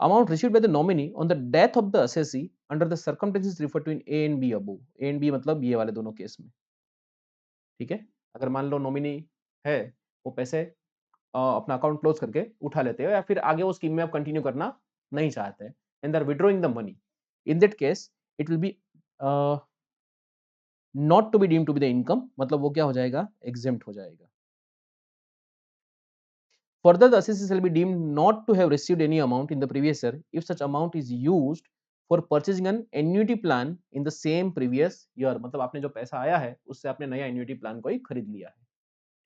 amount received by the nominee on the death of the assessee under the circumstances referred to in A and B above. A and B मतलब ये वाले दोनों केस में। ठीक है, अगर मान लो नॉमिनी है, वो पैसे अपना अकाउंट क्लोज करके उठा लेते हो या फिर आगे वो स्कीम में आप कंटिन्यू करना नहीं चाहते हैं and they are withdrawing the money, in that case it will be not to be deemed to be the income, मतलब वो क्या हो जाएगा? एग्जेम्प्ट हो जाएगा। Further, the assessee shall be deemed not to have received any amount in the previous year if such amount is used for purchasing an annuity plan in the same previous year. मतलब आपने जो पैसा आया है उससे आपने नया annuity plan को ही खरीद लिया है।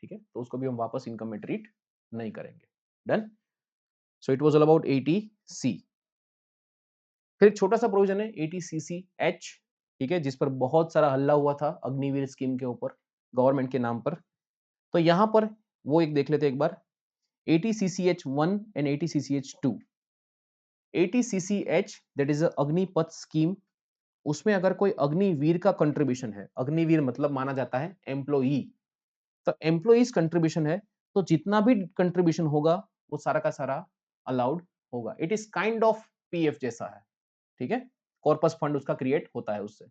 ठीक है, तो उसको भी हम वापस इनकम में ट्रीट नहीं करेंगे। Done. So it was all about ATC। फिर एक छोटा सा प्रोविजन है ATCCH, ठीक है, जिस पर बहुत सारा हल्ला हुआ था अग्निवीर स्कीम के ऊपर गवर्नमेंट के नाम पर। तो यहां पर वो एक देख लेते एक बार, ATCCH1 and ATCCH2। ATCCH that is Agnipath scheme, उसमें अगर कोई अग्निवीर का कंट्रीब्यूशन है, अग्निवीर मतलब माना जाता है एम्प्लॉई, तो एम्प्लॉइज कंट्रीब्यूशन है, तो जितना भी कंट्रीब्यूशन होगा वो सारा का सारा अलाउड होगा। It is kind of PF जैसा है। ठीक है, कॉर्पस फंड उसका क्रिएट होता है उससे,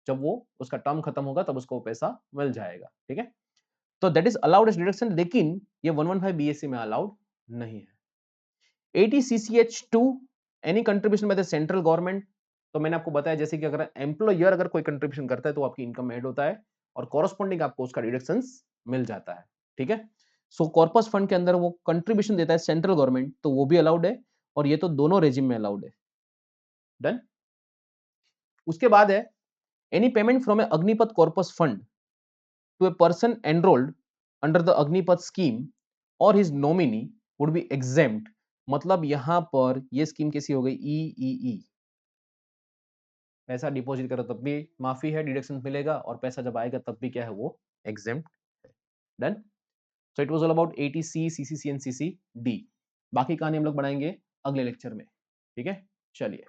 जब वो उसका टर्म खत्म होगा तब उसको पैसा मिल जाएगा। ठीक है, तो that is allowed as deduction, लेकिन ये 115 BSc में अलाउड नहीं है। ATCCH2 any contribution by the central government, तो मैंने आपको बताया जैसे कि अगर एम्प्लॉयर अगर कोई कंट्रीब्यूशन करता है तो आपकी इनकम में ऐड होता है और कॉरस्पॉन्डिंग आपको उसका डिडक्शंस मिल जाता है। ठीक है, सो कॉर्पस फंड के अंदर वो कंट्रीब्यूशन देता है सेंट्रल गवर्नमेंट, तो वो भी अलाउड है और ये तो दोनों रेजिम में अलाउड है। डन। उसके बाद है any payment from a Agnipath corpus fund to a person enrolled under the Agnipath scheme or his nominee would be exempt मतलब यहाँ पर ये स्कीम कैसी हो गई ई। पैसा डिपॉजिट करो तब भी माफी है, डिडक्शन मिलेगा, और पैसा जब आएगा तब भी क्या है वो एग्जेम्प्ट है। Done. So it was all about ATC, CCC and CCD. बाकी कहानी हम लोग बढ़ाएंगे अगले लेक्चर में। ठीक है, चलिए।